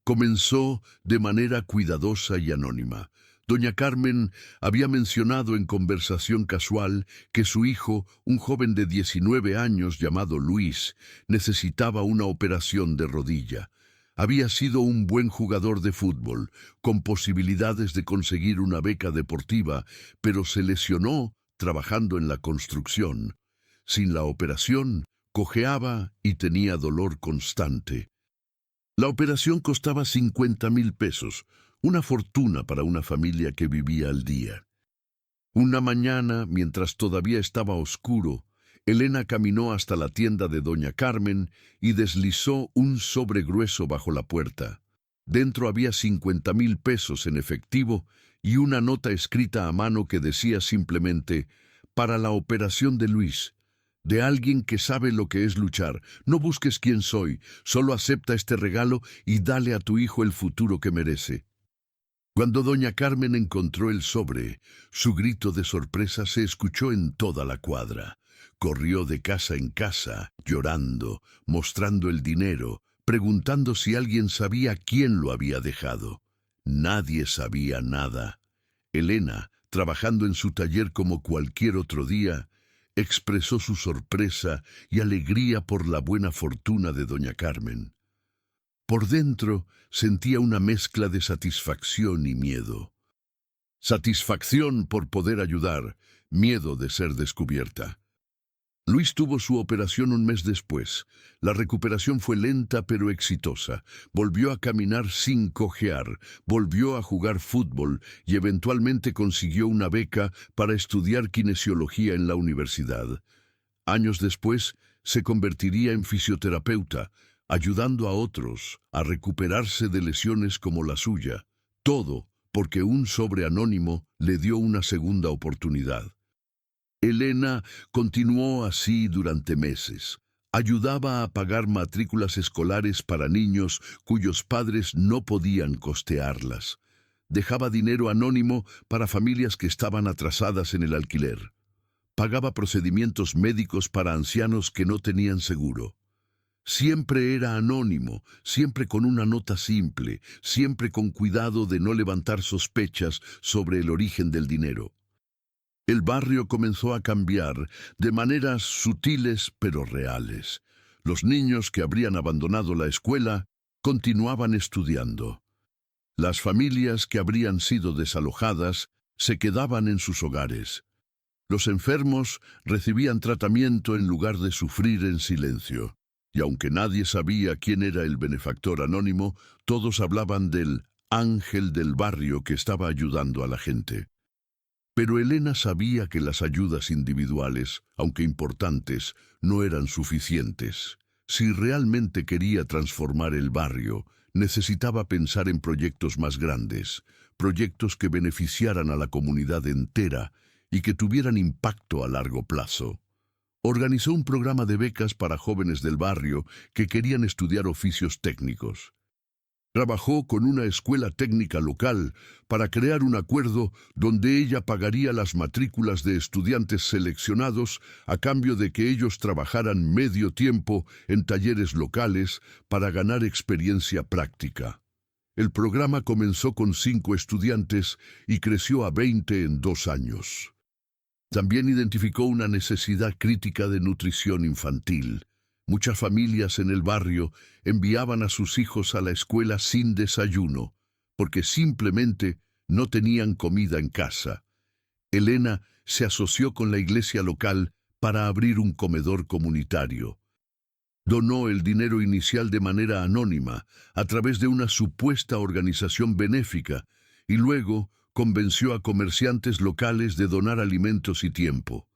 Comenzó de manera cuidadosa y anónima. Doña Carmen había mencionado en conversación casual que su hijo, un joven de 19 años llamado Luis, necesitaba una operación de rodilla. Había sido un buen jugador de fútbol, con posibilidades de conseguir una beca deportiva, pero se lesionó trabajando en la construcción. Sin la operación, cojeaba y tenía dolor constante. La operación costaba 50,000 pesos, una fortuna para una familia que vivía al día. Una mañana, mientras todavía estaba oscuro, Elena caminó hasta la tienda de doña Carmen y deslizó un sobre grueso bajo la puerta. Dentro había 50,000 pesos en efectivo y una nota escrita a mano que decía simplemente: «Para la operación de Luis». De alguien que sabe lo que es luchar. No busques quién soy, solo acepta este regalo y dale a tu hijo el futuro que merece. Cuando doña Carmen encontró el sobre, su grito de sorpresa se escuchó en toda la cuadra. Corrió de casa en casa, llorando, mostrando el dinero, preguntando si alguien sabía quién lo había dejado. Nadie sabía nada. Elena, trabajando en su taller como cualquier otro día, expresó su sorpresa y alegría por la buena fortuna de doña Carmen. Por dentro sentía una mezcla de satisfacción y miedo. Satisfacción por poder ayudar, miedo de ser descubierta. Luis tuvo su operación un mes después. La recuperación fue lenta pero exitosa. Volvió a caminar sin cojear, volvió a jugar fútbol y eventualmente consiguió una beca para estudiar kinesiología en la universidad. Años después, se convertiría en fisioterapeuta, ayudando a otros a recuperarse de lesiones como la suya. Todo porque un sobre anónimo le dio una segunda oportunidad. Elena continuó así durante meses. Ayudaba a pagar matrículas escolares para niños cuyos padres no podían costearlas. Dejaba dinero anónimo para familias que estaban atrasadas en el alquiler. Pagaba procedimientos médicos para ancianos que no tenían seguro. Siempre era anónimo, siempre con una nota simple, siempre con cuidado de no levantar sospechas sobre el origen del dinero. El barrio comenzó a cambiar de maneras sutiles pero reales. Los niños que habrían abandonado la escuela continuaban estudiando. Las familias que habrían sido desalojadas se quedaban en sus hogares. Los enfermos recibían tratamiento en lugar de sufrir en silencio. Y aunque nadie sabía quién era el benefactor anónimo, todos hablaban del ángel del barrio que estaba ayudando a la gente. Pero Elena sabía que las ayudas individuales, aunque importantes, no eran suficientes. Si realmente quería transformar el barrio, necesitaba pensar en proyectos más grandes, proyectos que beneficiaran a la comunidad entera y que tuvieran impacto a largo plazo. Organizó un programa de becas para jóvenes del barrio que querían estudiar oficios técnicos. Trabajó con una escuela técnica local para crear un acuerdo donde ella pagaría las matrículas de estudiantes seleccionados a cambio de que ellos trabajaran medio tiempo en talleres locales para ganar experiencia práctica. El programa comenzó con 5 estudiantes y creció a 20 en 2 años. También identificó una necesidad crítica de nutrición infantil. Muchas familias en el barrio enviaban a sus hijos a la escuela sin desayuno, porque simplemente no tenían comida en casa. Elena se asoció con la iglesia local para abrir un comedor comunitario. Donó el dinero inicial de manera anónima, a través de una supuesta organización benéfica, y luego convenció a comerciantes locales de donar alimentos y tiempo.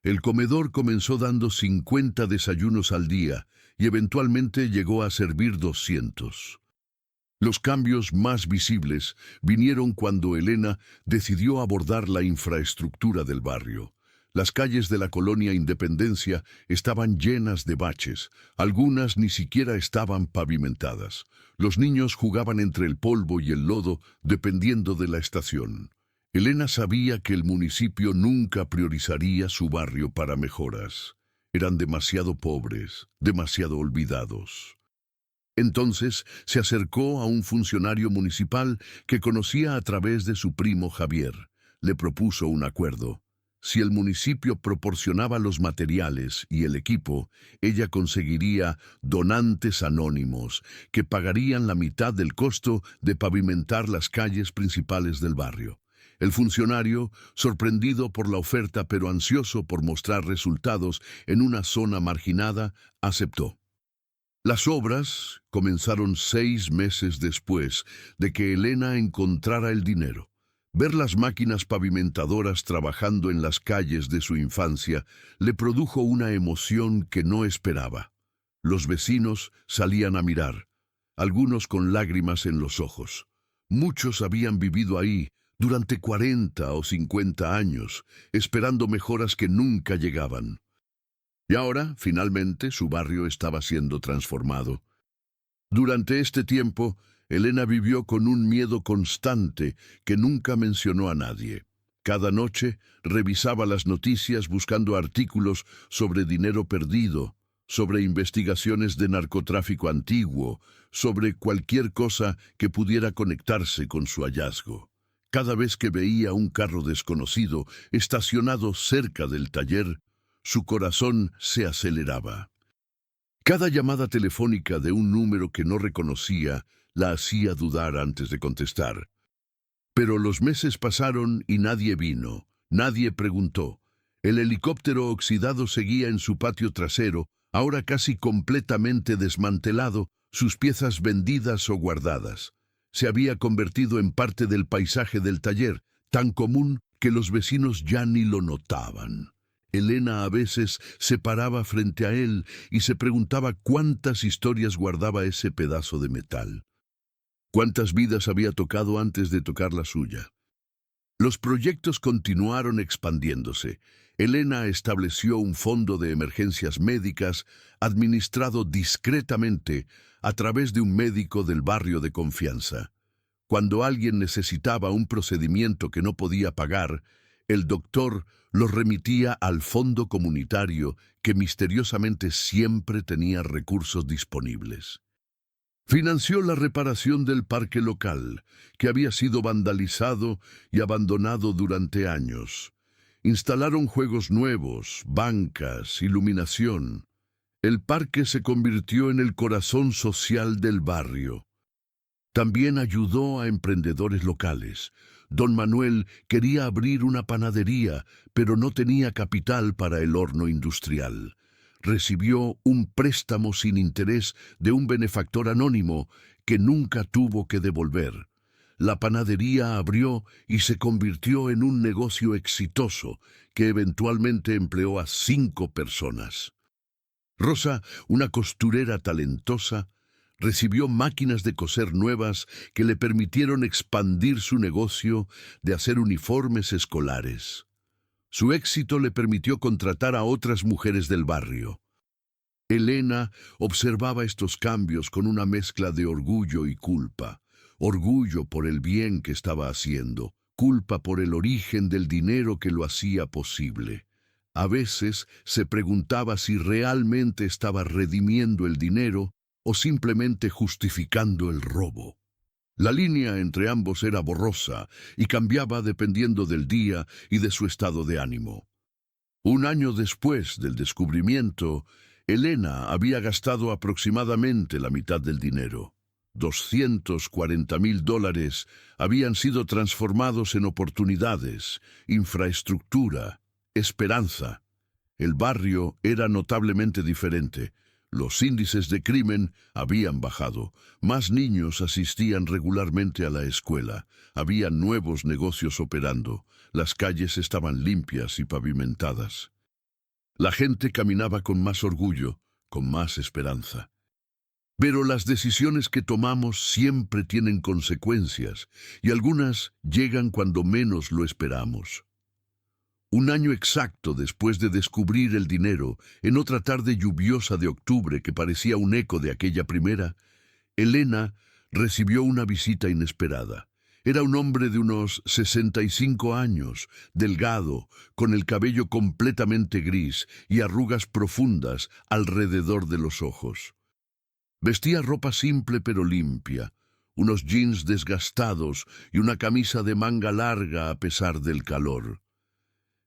El comedor comenzó dando 50 desayunos al día y eventualmente llegó a servir 200. Los cambios más visibles vinieron cuando Elena decidió abordar la infraestructura del barrio. Las calles de la colonia Independencia estaban llenas de baches, algunas ni siquiera estaban pavimentadas. Los niños jugaban entre el polvo y el lodo dependiendo de la estación. Elena sabía que el municipio nunca priorizaría su barrio para mejoras. Eran demasiado pobres, demasiado olvidados. Entonces se acercó a un funcionario municipal que conocía a través de su primo Javier. Le propuso un acuerdo. Si el municipio proporcionaba los materiales y el equipo, ella conseguiría donantes anónimos que pagarían la mitad del costo de pavimentar las calles principales del barrio. El funcionario, sorprendido por la oferta pero ansioso por mostrar resultados en una zona marginada, aceptó. Las obras comenzaron 6 meses después de que Elena encontrara el dinero. Ver las máquinas pavimentadoras trabajando en las calles de su infancia le produjo una emoción que no esperaba. Los vecinos salían a mirar, algunos con lágrimas en los ojos. Muchos habían vivido ahí durante 40 o 50 años, esperando mejoras que nunca llegaban. Y ahora, finalmente, su barrio estaba siendo transformado. Durante este tiempo, Elena vivió con un miedo constante que nunca mencionó a nadie. Cada noche revisaba las noticias buscando artículos sobre dinero perdido, sobre investigaciones de narcotráfico antiguo, sobre cualquier cosa que pudiera conectarse con su hallazgo. Cada vez que veía un carro desconocido estacionado cerca del taller, su corazón se aceleraba. Cada llamada telefónica de un número que no reconocía la hacía dudar antes de contestar. Pero los meses pasaron y nadie vino, nadie preguntó. El helicóptero oxidado seguía en su patio trasero, ahora casi completamente desmantelado, sus piezas vendidas o guardadas. Se había convertido en parte del paisaje del taller, tan común que los vecinos ya ni lo notaban. Elena a veces se paraba frente a él y se preguntaba cuántas historias guardaba ese pedazo de metal. ¿Cuántas vidas había tocado antes de tocar la suya? Los proyectos continuaron expandiéndose. Elena estableció un fondo de emergencias médicas administrado discretamente a través de un médico del barrio de confianza. Cuando alguien necesitaba un procedimiento que no podía pagar, el doctor lo remitía al fondo comunitario que misteriosamente siempre tenía recursos disponibles. Financió la reparación del parque local, que había sido vandalizado y abandonado durante años. Instalaron juegos nuevos, bancas, iluminación. El parque se convirtió en el corazón social del barrio. También ayudó a emprendedores locales. Don Manuel quería abrir una panadería, pero no tenía capital para el horno industrial. Recibió un préstamo sin interés de un benefactor anónimo que nunca tuvo que devolver. La panadería abrió y se convirtió en un negocio exitoso que eventualmente empleó a 5 personas. Rosa, una costurera talentosa, recibió máquinas de coser nuevas que le permitieron expandir su negocio de hacer uniformes escolares. Su éxito le permitió contratar a otras mujeres del barrio. Elena observaba estos cambios con una mezcla de orgullo y culpa. Orgullo por el bien que estaba haciendo, culpa por el origen del dinero que lo hacía posible. A veces se preguntaba si realmente estaba redimiendo el dinero o simplemente justificando el robo. La línea entre ambos era borrosa y cambiaba dependiendo del día y de su estado de ánimo. Un año después del descubrimiento, Elena había gastado aproximadamente la mitad del dinero. $240,000 habían sido transformados en oportunidades, infraestructura, esperanza. El barrio era notablemente diferente. Los índices de crimen habían bajado. Más niños asistían regularmente a la escuela. Había nuevos negocios operando. Las calles estaban limpias y pavimentadas. La gente caminaba con más orgullo, con más esperanza. Pero las decisiones que tomamos siempre tienen consecuencias, y algunas llegan cuando menos lo esperamos. Un año exacto después de descubrir el dinero, en otra tarde lluviosa de octubre que parecía un eco de aquella primera, Elena recibió una visita inesperada. Era un hombre de unos 65 años, delgado, con el cabello completamente gris y arrugas profundas alrededor de los ojos. Vestía ropa simple pero limpia, unos jeans desgastados y una camisa de manga larga a pesar del calor.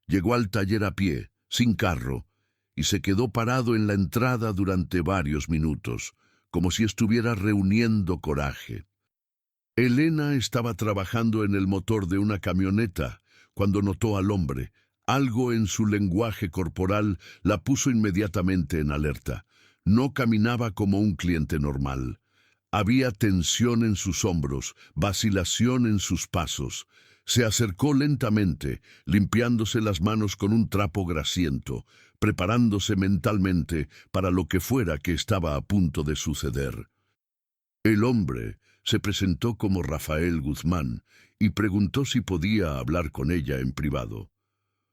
Llegó al taller a pie, sin carro, y se quedó parado en la entrada durante varios minutos, como si estuviera reuniendo coraje. Elena estaba trabajando en el motor de una camioneta cuando notó al hombre. Algo en su lenguaje corporal la puso inmediatamente en alerta. No caminaba como un cliente normal. Había tensión en sus hombros, vacilación en sus pasos. Se acercó lentamente, limpiándose las manos con un trapo grasiento, preparándose mentalmente para lo que fuera que estaba a punto de suceder. El hombre se presentó como Rafael Guzmán y preguntó si podía hablar con ella en privado.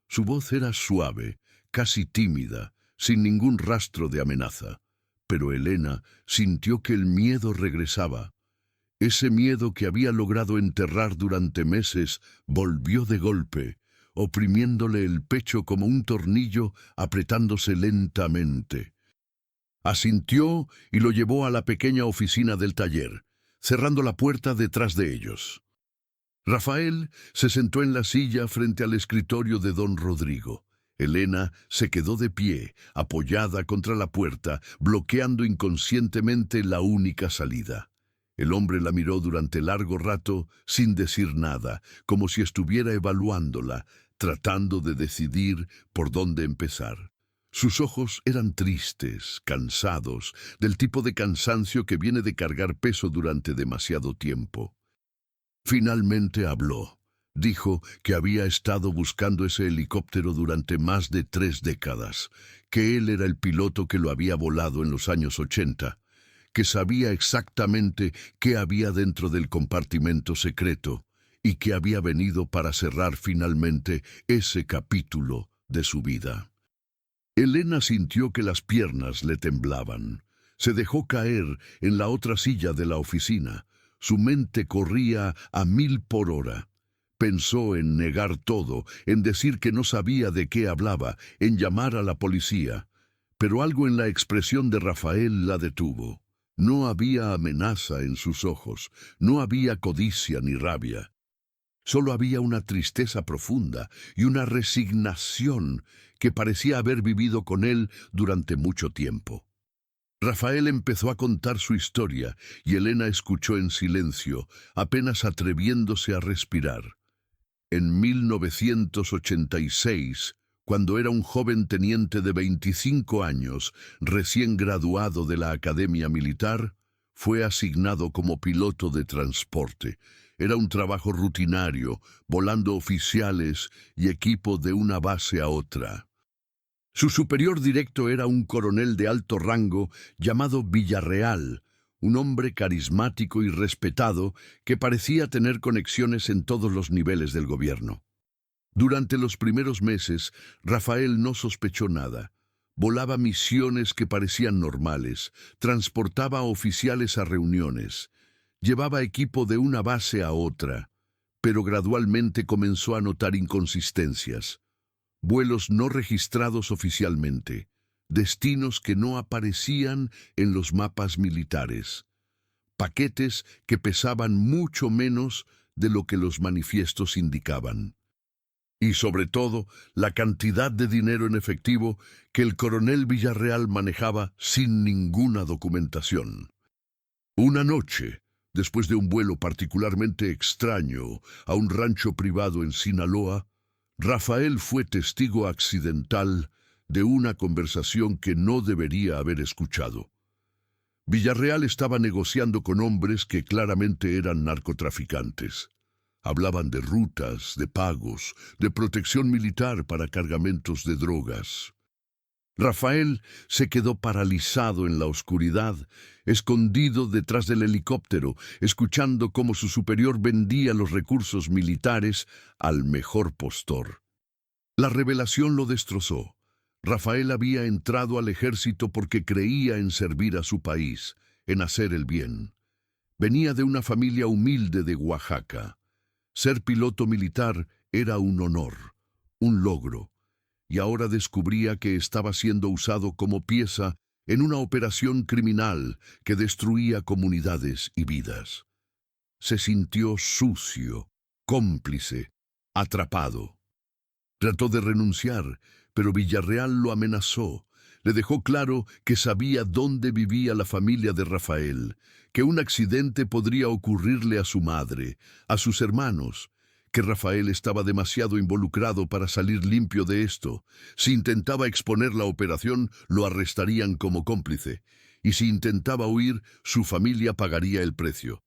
Su voz era suave, casi tímida, sin ningún rastro de amenaza, pero Elena sintió que el miedo regresaba. Ese miedo que había logrado enterrar durante meses volvió de golpe, oprimiéndole el pecho como un tornillo apretándose lentamente. Asintió y lo llevó a la pequeña oficina del taller, cerrando la puerta detrás de ellos. Rafael se sentó en la silla frente al escritorio de don Rodrigo. Elena se quedó de pie, apoyada contra la puerta, bloqueando inconscientemente la única salida. El hombre la miró durante largo rato sin decir nada, como si estuviera evaluándola, tratando de decidir por dónde empezar. Sus ojos eran tristes, cansados, del tipo de cansancio que viene de cargar peso durante demasiado tiempo. Finalmente habló. Dijo que había estado buscando ese helicóptero durante más de 3 décadas, que él era el piloto que lo había volado en los años 80, que sabía exactamente qué había dentro del compartimento secreto y que había venido para cerrar finalmente ese capítulo de su vida. Elena sintió que las piernas le temblaban. Se dejó caer en la otra silla de la oficina. Su mente corría a 1000 por hora. Pensó en negar todo, en decir que no sabía de qué hablaba, en llamar a la policía. Pero algo en la expresión de Rafael la detuvo. No había amenaza en sus ojos, no había codicia ni rabia. Solo había una tristeza profunda y una resignación que parecía haber vivido con él durante mucho tiempo. Rafael empezó a contar su historia y Elena escuchó en silencio, apenas atreviéndose a respirar. En 1986, cuando era un joven teniente de 25 años, recién graduado de la Academia Militar, fue asignado como piloto de transporte. Era un trabajo rutinario, volando oficiales y equipo de una base a otra. Su superior directo era un coronel de alto rango llamado Villarreal, un hombre carismático y respetado que parecía tener conexiones en todos los niveles del gobierno. Durante los primeros meses, Rafael no sospechó nada. Volaba misiones que parecían normales, transportaba oficiales a reuniones, llevaba equipo de una base a otra, pero gradualmente comenzó a notar inconsistencias. Vuelos no registrados oficialmente, destinos que no aparecían en los mapas militares, paquetes que pesaban mucho menos de lo que los manifiestos indicaban. Y sobre todo, la cantidad de dinero en efectivo que el coronel Villarreal manejaba sin ninguna documentación. Una noche, después de un vuelo particularmente extraño a un rancho privado en Sinaloa, Rafael fue testigo accidental de una conversación que no debería haber escuchado. Villarreal estaba negociando con hombres que claramente eran narcotraficantes. Hablaban de rutas, de pagos, de protección militar para cargamentos de drogas. Rafael se quedó paralizado en la oscuridad, escondido detrás del helicóptero, escuchando cómo su superior vendía los recursos militares al mejor postor. La revelación lo destrozó. Rafael había entrado al ejército porque creía en servir a su país, en hacer el bien. Venía de una familia humilde de Oaxaca. Ser piloto militar era un honor, un logro, y ahora descubría que estaba siendo usado como pieza en una operación criminal que destruía comunidades y vidas. Se sintió sucio, cómplice, atrapado. Trató de renunciar, pero Villarreal lo amenazó. Le dejó claro que sabía dónde vivía la familia de Rafael, que un accidente podría ocurrirle a su madre, a sus hermanos, que Rafael estaba demasiado involucrado para salir limpio de esto. Si intentaba exponer la operación, lo arrestarían como cómplice, y si intentaba huir, su familia pagaría el precio.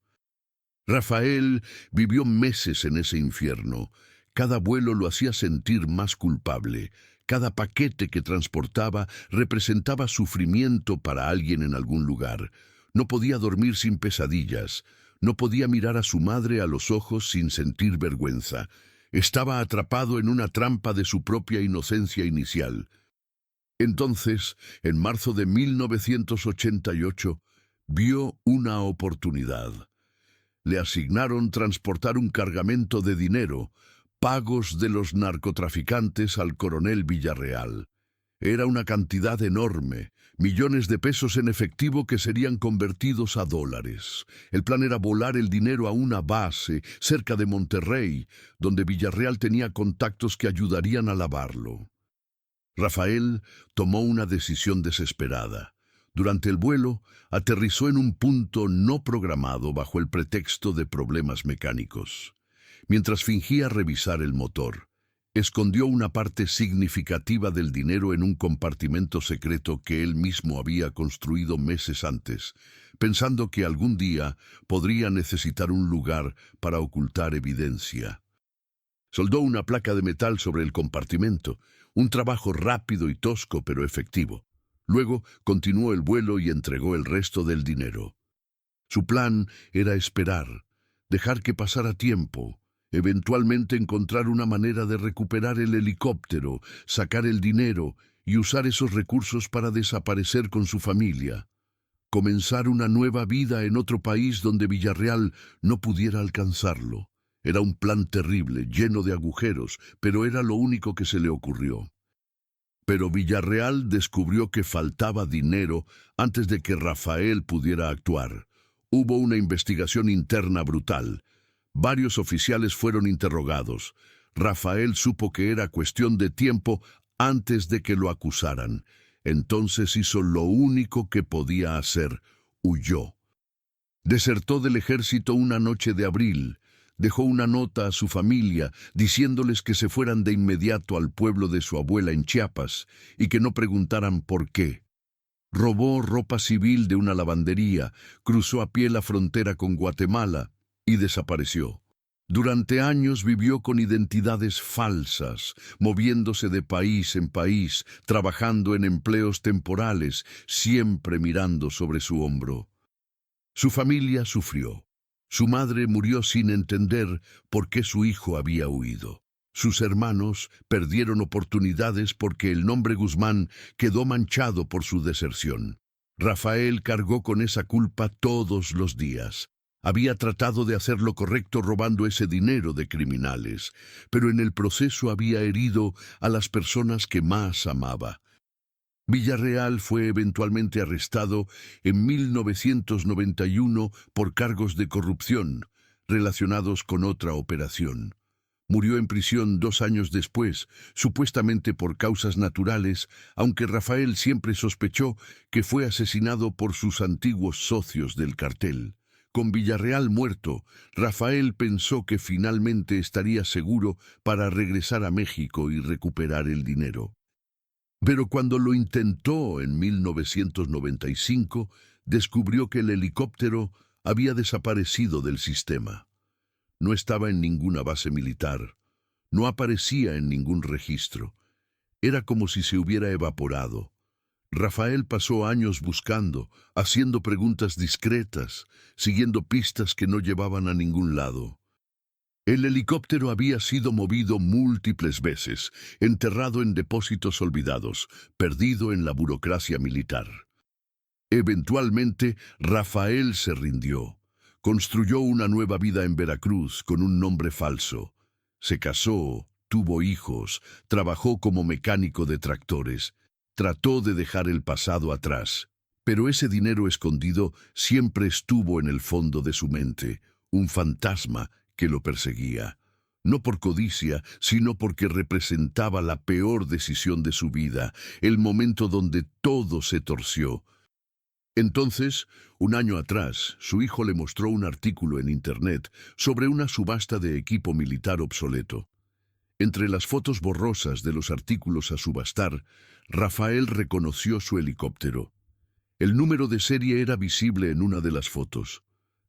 Rafael vivió meses en ese infierno. Cada vuelo lo hacía sentir más culpable. Cada paquete que transportaba representaba sufrimiento para alguien en algún lugar. No podía dormir sin pesadillas. No podía mirar a su madre a los ojos sin sentir vergüenza. Estaba atrapado en una trampa de su propia inocencia inicial. Entonces, en marzo de 1988, vio una oportunidad. Le asignaron transportar un cargamento de dinero, pagos de los narcotraficantes al coronel Villarreal. Era una cantidad enorme, millones de pesos en efectivo que serían convertidos a dólares. El plan era volar el dinero a una base cerca de Monterrey, donde Villarreal tenía contactos que ayudarían a lavarlo. Rafael tomó una decisión desesperada. Durante el vuelo, aterrizó en un punto no programado bajo el pretexto de problemas mecánicos. Mientras fingía revisar el motor, escondió una parte significativa del dinero en un compartimento secreto que él mismo había construido meses antes, pensando que algún día podría necesitar un lugar para ocultar evidencia. Soldó una placa de metal sobre el compartimento, un trabajo rápido y tosco pero efectivo. Luego continuó el vuelo y entregó el resto del dinero. Su plan era esperar, dejar que pasara tiempo, eventualmente encontrar una manera de recuperar el helicóptero, sacar el dinero y usar esos recursos para desaparecer con su familia. Comenzar una nueva vida en otro país donde Villarreal no pudiera alcanzarlo. Era un plan terrible, lleno de agujeros, pero era lo único que se le ocurrió. Pero Villarreal descubrió que faltaba dinero antes de que Rafael pudiera actuar. Hubo una investigación interna brutal. Varios oficiales fueron interrogados. Rafael supo que era cuestión de tiempo antes de que lo acusaran. Entonces hizo lo único que podía hacer: huyó. Desertó del ejército una noche de abril. Dejó una nota a su familia diciéndoles que se fueran de inmediato al pueblo de su abuela en Chiapas y que no preguntaran por qué. Robó ropa civil de una lavandería, cruzó a pie la frontera con Guatemala y desapareció. Durante años vivió con identidades falsas, moviéndose de país en país, trabajando en empleos temporales, siempre mirando sobre su hombro. Su familia sufrió. Su madre murió sin entender por qué su hijo había huido. Sus hermanos perdieron oportunidades porque el nombre Guzmán quedó manchado por su deserción. Rafael cargó con esa culpa todos los días. Había tratado de hacer lo correcto robando ese dinero de criminales, pero en el proceso había herido a las personas que más amaba. Villarreal fue eventualmente arrestado en 1991 por cargos de corrupción relacionados con otra operación. Murió en prisión 2 años después, supuestamente por causas naturales, aunque Rafael siempre sospechó que fue asesinado por sus antiguos socios del cartel. Con Villarreal muerto, Rafael pensó que finalmente estaría seguro para regresar a México y recuperar el dinero. Pero cuando lo intentó en 1995, descubrió que el helicóptero había desaparecido del sistema. No estaba en ninguna base militar, no aparecía en ningún registro. Era como si se hubiera evaporado. Rafael pasó años buscando, haciendo preguntas discretas, siguiendo pistas que no llevaban a ningún lado. El helicóptero había sido movido múltiples veces, enterrado en depósitos olvidados, perdido en la burocracia militar. Eventualmente, Rafael se rindió. Construyó una nueva vida en Veracruz con un nombre falso. Se casó, tuvo hijos, trabajó como mecánico de tractores. Trató de dejar el pasado atrás. Pero ese dinero escondido siempre estuvo en el fondo de su mente, un fantasma que lo perseguía, no por codicia, sino porque representaba la peor decisión de su vida, el momento donde todo se torció. Entonces, un año atrás, su hijo le mostró un artículo en Internet sobre una subasta de equipo militar obsoleto. Entre las fotos borrosas de los artículos a subastar, Rafael reconoció su helicóptero. El número de serie era visible en una de las fotos.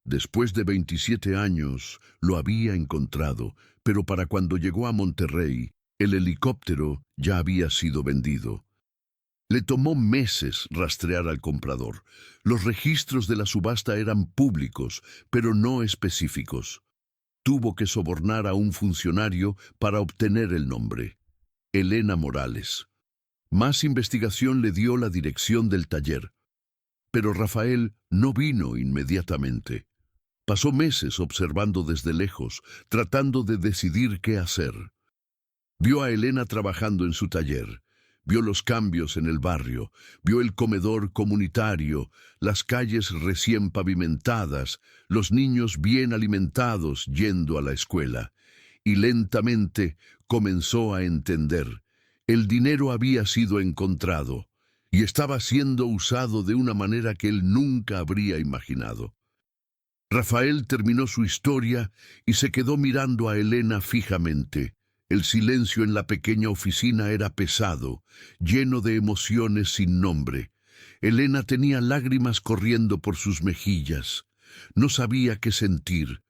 Después de 27 años, lo había encontrado, pero para cuando llegó a Monterrey, el helicóptero ya había sido vendido. Le tomó meses rastrear al comprador. Los registros de la subasta eran públicos, pero no específicos. Tuvo que sobornar a un funcionario para obtener el nombre: Elena Morales. Más investigación le dio la dirección del taller, pero Rafael no vino inmediatamente. Pasó meses observando desde lejos, tratando de decidir qué hacer. Vio a Elena trabajando en su taller, vio los cambios en el barrio, vio el comedor comunitario, las calles recién pavimentadas, los niños bien alimentados yendo a la escuela, y lentamente comenzó a entender. El dinero había sido encontrado y estaba siendo usado de una manera que él nunca habría imaginado. Rafael terminó su historia y se quedó mirando a Elena fijamente. El silencio en la pequeña oficina era pesado, lleno de emociones sin nombre. Elena tenía lágrimas corriendo por sus mejillas. No sabía qué sentir: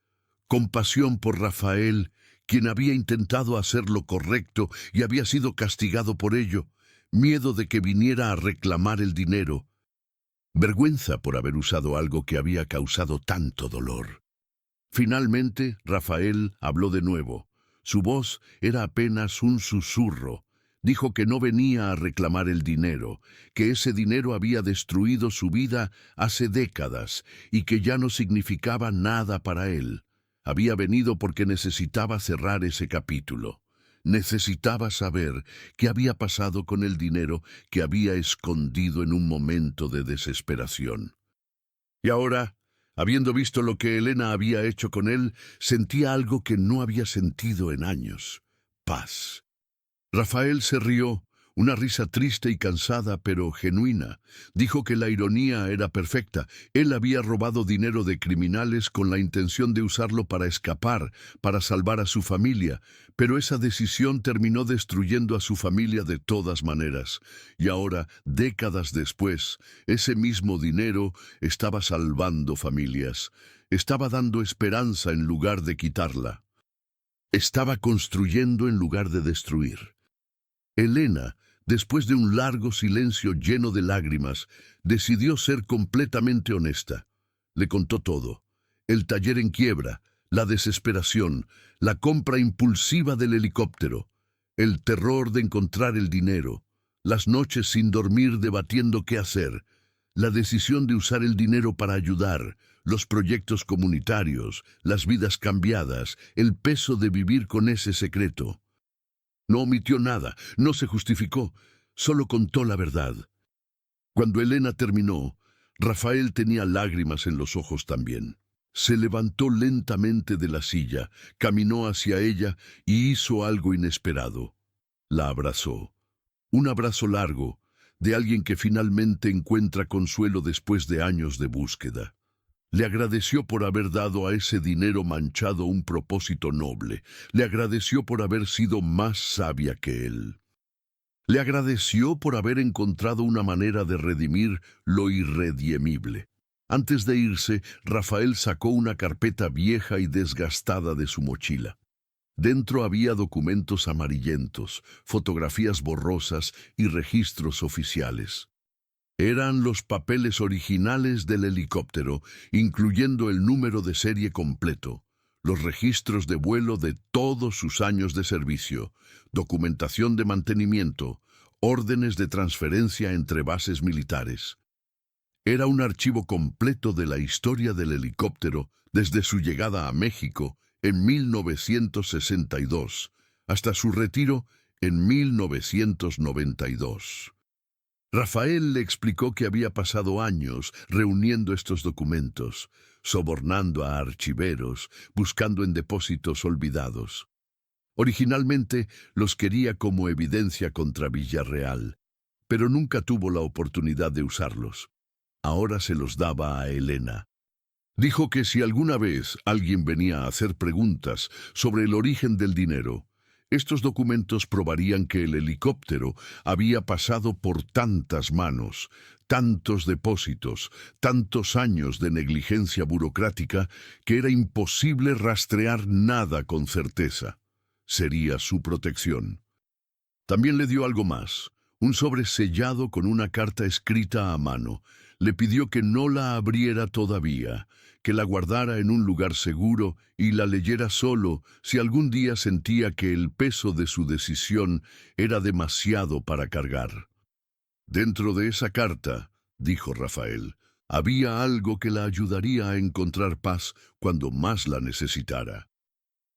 compasión por Rafael, quien había intentado hacer lo correcto y había sido castigado por ello; miedo de que viniera a reclamar el dinero; vergüenza por haber usado algo que había causado tanto dolor. Finalmente, Rafael habló de nuevo. Su voz era apenas un susurro. Dijo que no venía a reclamar el dinero, que ese dinero había destruido su vida hace décadas y que ya no significaba nada para él. Había venido porque necesitaba cerrar ese capítulo. Necesitaba saber qué había pasado con el dinero que había escondido en un momento de desesperación. Y ahora, habiendo visto lo que Elena había hecho con él, sentía algo que no había sentido en años: paz. Rafael se rió, una risa triste y cansada, pero genuina. Dijo que la ironía era perfecta. Él había robado dinero de criminales con la intención de usarlo para escapar, para salvar a su familia, pero esa decisión terminó destruyendo a su familia de todas maneras. Y ahora, décadas después, ese mismo dinero estaba salvando familias. Estaba dando esperanza en lugar de quitarla. Estaba construyendo en lugar de destruir. Elena, después de un largo silencio lleno de lágrimas, decidió ser completamente honesta. Le contó todo: el taller en quiebra, la desesperación, la compra impulsiva del helicóptero, el terror de encontrar el dinero, las noches sin dormir debatiendo qué hacer, la decisión de usar el dinero para ayudar, los proyectos comunitarios, las vidas cambiadas, el peso de vivir con ese secreto. No omitió nada, no se justificó, solo contó la verdad. Cuando Elena terminó, Rafael tenía lágrimas en los ojos también. Se levantó lentamente de la silla, caminó hacia ella y hizo algo inesperado. La abrazó. Un abrazo largo, de alguien que finalmente encuentra consuelo después de años de búsqueda. Le agradeció por haber dado a ese dinero manchado un propósito noble. Le agradeció por haber sido más sabia que él. Le agradeció por haber encontrado una manera de redimir lo irredimible. Antes de irse, Rafael sacó una carpeta vieja y desgastada de su mochila. Dentro había documentos amarillentos, fotografías borrosas y registros oficiales. Eran los papeles originales del helicóptero, incluyendo el número de serie completo, los registros de vuelo de todos sus años de servicio, documentación de mantenimiento, órdenes de transferencia entre bases militares. Era un archivo completo de la historia del helicóptero desde su llegada a México en 1962 hasta su retiro en 1992. Rafael le explicó que había pasado años reuniendo estos documentos, sobornando a archiveros, buscando en depósitos olvidados. Originalmente los quería como evidencia contra Villarreal, pero nunca tuvo la oportunidad de usarlos. Ahora se los daba a Elena. Dijo que si alguna vez alguien venía a hacer preguntas sobre el origen del dinero, estos documentos probarían que el helicóptero había pasado por tantas manos, tantos depósitos, tantos años de negligencia burocrática, que era imposible rastrear nada con certeza. Sería su protección. También le dio algo más: un sobre sellado con una carta escrita a mano. Le pidió que no la abriera todavía, que la guardara en un lugar seguro y la leyera solo si algún día sentía que el peso de su decisión era demasiado para cargar. Dentro de esa carta, dijo Rafael, había algo que la ayudaría a encontrar paz cuando más la necesitara.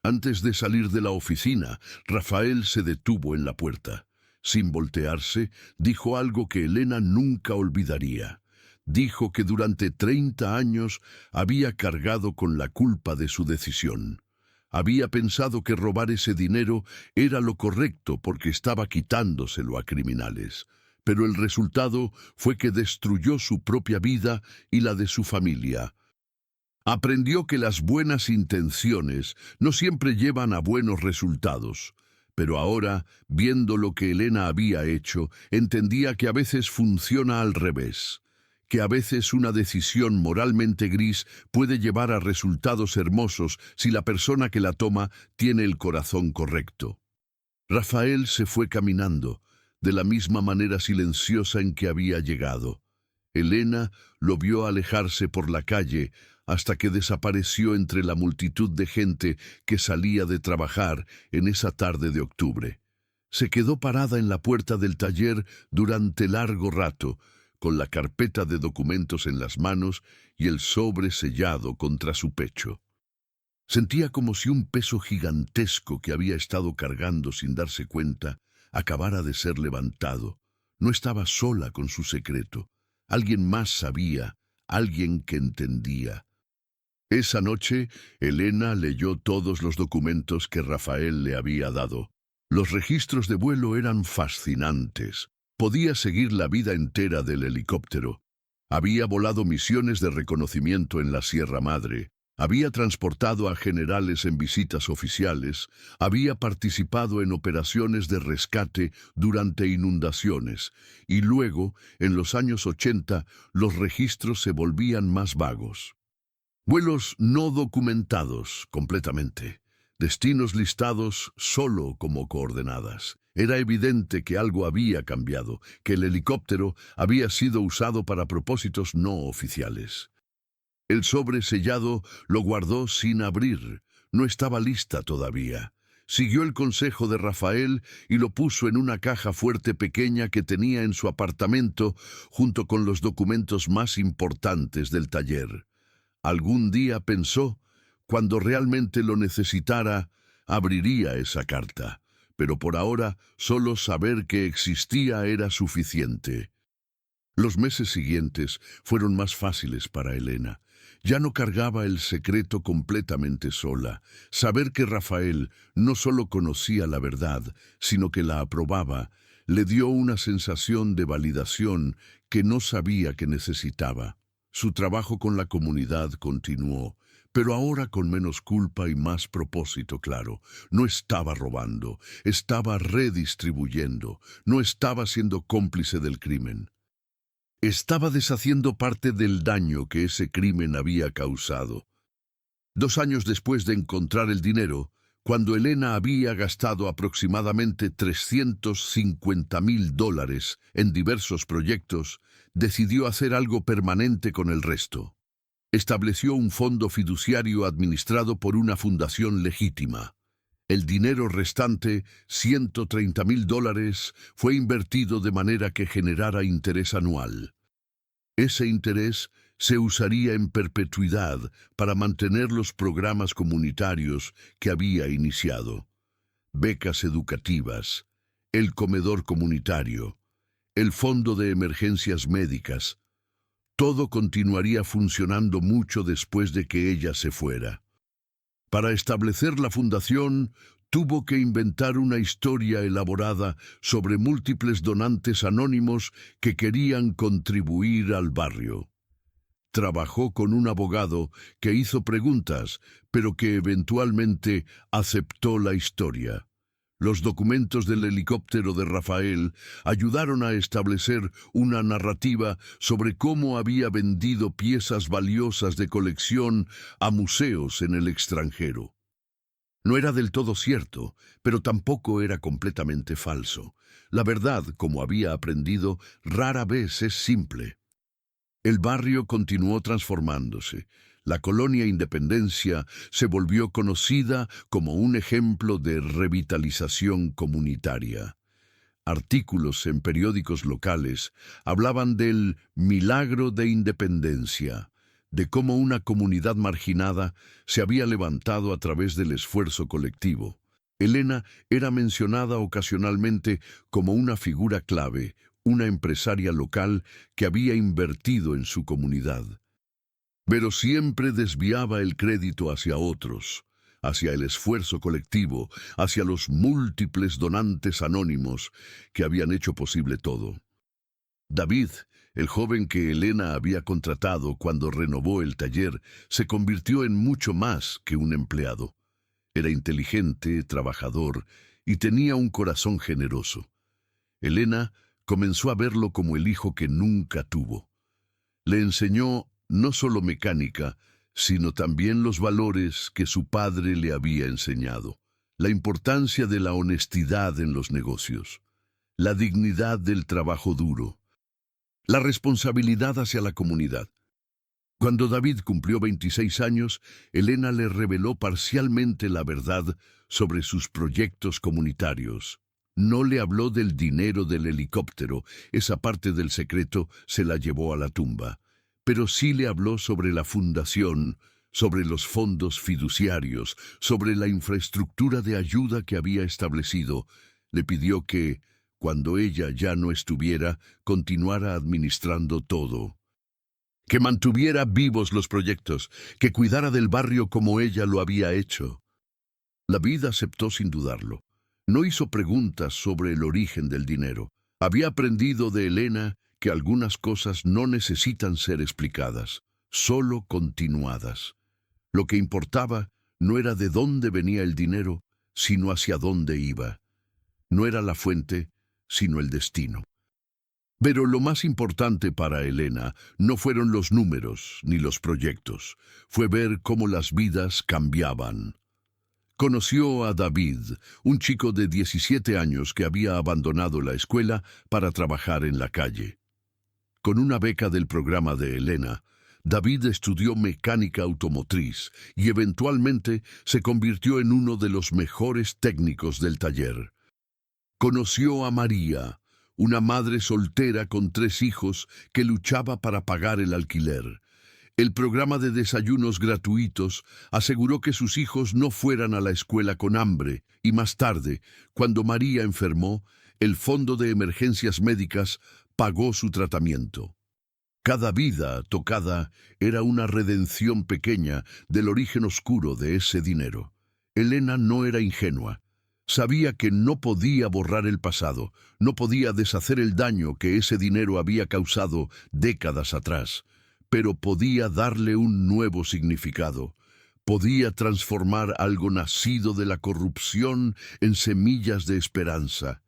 Antes de salir de la oficina, Rafael se detuvo en la puerta. Sin voltearse, dijo algo que Elena nunca olvidaría. Dijo que durante 30 años había cargado con la culpa de su decisión. Había pensado que robar ese dinero era lo correcto porque estaba quitándoselo a criminales. Pero el resultado fue que destruyó su propia vida y la de su familia. Aprendió que las buenas intenciones no siempre llevan a buenos resultados. Pero ahora, viendo lo que Elena había hecho, entendía que a veces funciona al revés, que a veces una decisión moralmente gris puede llevar a resultados hermosos si la persona que la toma tiene el corazón correcto. Rafael se fue caminando, de la misma manera silenciosa en que había llegado. Elena lo vio alejarse por la calle hasta que desapareció entre la multitud de gente que salía de trabajar en esa tarde de octubre. Se quedó parada en la puerta del taller durante largo rato, con la carpeta de documentos en las manos y el sobre sellado contra su pecho. Sentía como si un peso gigantesco que había estado cargando sin darse cuenta acabara de ser levantado. No estaba sola con su secreto. Alguien más sabía, alguien que entendía. Esa noche, Elena leyó todos los documentos que Rafael le había dado. Los registros de vuelo eran fascinantes. Podía seguir la vida entera del helicóptero. Había volado misiones de reconocimiento en la Sierra Madre. Había transportado a generales en visitas oficiales. Había participado en operaciones de rescate durante inundaciones. Y luego, en los años 80, los registros se volvían más vagos. Vuelos no documentados completamente, destinos listados solo como coordenadas. Era evidente que algo había cambiado, que el helicóptero había sido usado para propósitos no oficiales. El sobre sellado lo guardó sin abrir, no estaba lista todavía. Siguió el consejo de Rafael y lo puso en una caja fuerte pequeña que tenía en su apartamento junto con los documentos más importantes del taller. Algún día pensó, cuando realmente lo necesitara, abriría esa carta, pero por ahora solo saber que existía era suficiente. Los meses siguientes fueron más fáciles para Elena. Ya no cargaba el secreto completamente sola. Saber que Rafael no solo conocía la verdad, sino que la aprobaba, le dio una sensación de validación que no sabía que necesitaba. Su trabajo con la comunidad continuó, pero ahora con menos culpa y más propósito claro. No estaba robando, estaba redistribuyendo, no estaba siendo cómplice del crimen. Estaba deshaciendo parte del daño que ese crimen había causado. 2 años después de encontrar el dinero, cuando Elena había gastado aproximadamente $350,000 en diversos proyectos, decidió hacer algo permanente con el resto. Estableció un fondo fiduciario administrado por una fundación legítima. El dinero restante, $130,000, fue invertido de manera que generara interés anual. Ese interés se usaría en perpetuidad para mantener los programas comunitarios que había iniciado. Becas educativas, el comedor comunitario, el fondo de emergencias médicas. Todo continuaría funcionando mucho después de que ella se fuera. Para establecer la fundación, tuvo que inventar una historia elaborada sobre múltiples donantes anónimos que querían contribuir al barrio. Trabajó con un abogado que hizo preguntas, pero que eventualmente aceptó la historia. Los documentos del helicóptero de Rafael ayudaron a establecer una narrativa sobre cómo había vendido piezas valiosas de colección a museos en el extranjero. No era del todo cierto, pero tampoco era completamente falso. La verdad, como había aprendido, rara vez es simple. El barrio continuó transformándose. La colonia Independencia se volvió conocida como un ejemplo de revitalización comunitaria. Artículos en periódicos locales hablaban del milagro de Independencia, de cómo una comunidad marginada se había levantado a través del esfuerzo colectivo. Elena era mencionada ocasionalmente como una figura clave, una empresaria local que había invertido en su comunidad. Pero siempre desviaba el crédito hacia otros, hacia el esfuerzo colectivo, hacia los múltiples donantes anónimos que habían hecho posible todo. David, el joven que Elena había contratado cuando renovó el taller, se convirtió en mucho más que un empleado. Era inteligente, trabajador y tenía un corazón generoso. Elena comenzó a verlo como el hijo que nunca tuvo. Le enseñó no solo mecánica, sino también los valores que su padre le había enseñado. La importancia de la honestidad en los negocios, la dignidad del trabajo duro, la responsabilidad hacia la comunidad. Cuando David cumplió 26 años, Elena le reveló parcialmente la verdad sobre sus proyectos comunitarios. No le habló del dinero del helicóptero, esa parte del secreto se la llevó a la tumba, pero sí le habló sobre la fundación, sobre los fondos fiduciarios, sobre la infraestructura de ayuda que había establecido. Le pidió que, cuando ella ya no estuviera, continuara administrando todo. Que mantuviera vivos los proyectos, que cuidara del barrio como ella lo había hecho. David aceptó sin dudarlo. No hizo preguntas sobre el origen del dinero. Había aprendido de Elena que algunas cosas no necesitan ser explicadas, solo continuadas. Lo que importaba no era de dónde venía el dinero, sino hacia dónde iba. No era la fuente, sino el destino. Pero lo más importante para Elena no fueron los números ni los proyectos, fue ver cómo las vidas cambiaban. Conoció a David, un chico de 17 años que había abandonado la escuela para trabajar en la calle. Con una beca del programa de Elena, David estudió mecánica automotriz y eventualmente se convirtió en uno de los mejores técnicos del taller. Conoció a María, una madre soltera con 3 hijos que luchaba para pagar el alquiler. El programa de desayunos gratuitos aseguró que sus hijos no fueran a la escuela con hambre y más tarde, cuando María enfermó, el Fondo de Emergencias Médicas pagó su tratamiento. Cada vida tocada era una redención pequeña del origen oscuro de ese dinero. Elena no era ingenua. Sabía que no podía borrar el pasado, no podía deshacer el daño que ese dinero había causado décadas atrás, pero podía darle un nuevo significado. Podía transformar algo nacido de la corrupción en semillas de esperanza.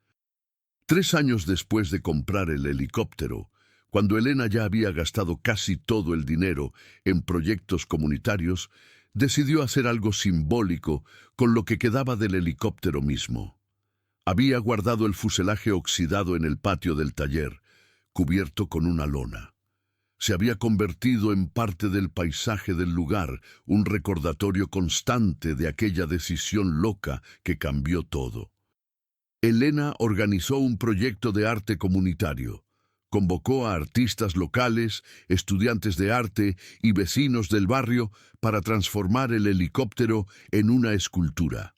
3 años después de comprar el helicóptero, cuando Elena ya había gastado casi todo el dinero en proyectos comunitarios, decidió hacer algo simbólico con lo que quedaba del helicóptero mismo. Había guardado el fuselaje oxidado en el patio del taller, cubierto con una lona. Se había convertido en parte del paisaje del lugar, un recordatorio constante de aquella decisión loca que cambió todo. Elena organizó un proyecto de arte comunitario. Convocó a artistas locales, estudiantes de arte y vecinos del barrio para transformar el helicóptero en una escultura.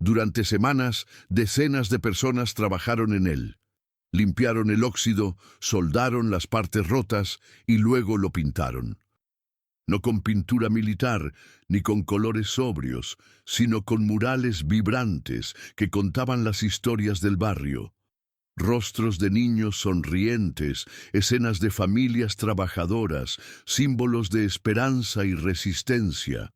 Durante semanas, decenas de personas trabajaron en él. Limpiaron el óxido, soldaron las partes rotas y luego lo pintaron. No con pintura militar ni con colores sobrios, sino con murales vibrantes que contaban las historias del barrio. Rostros de niños sonrientes, escenas de familias trabajadoras, símbolos de esperanza y resistencia.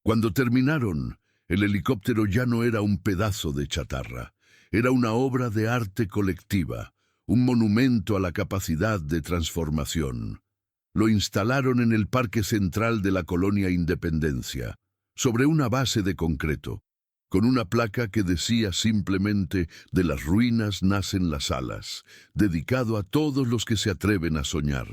Cuando terminaron, el helicóptero ya no era un pedazo de chatarra, era una obra de arte colectiva, un monumento a la capacidad de transformación. Lo instalaron en el Parque Central de la Colonia Independencia. sobre una base de concreto, con una placa que decía simplemente «De las ruinas nacen las alas», dedicado a todos los que se atreven a soñar.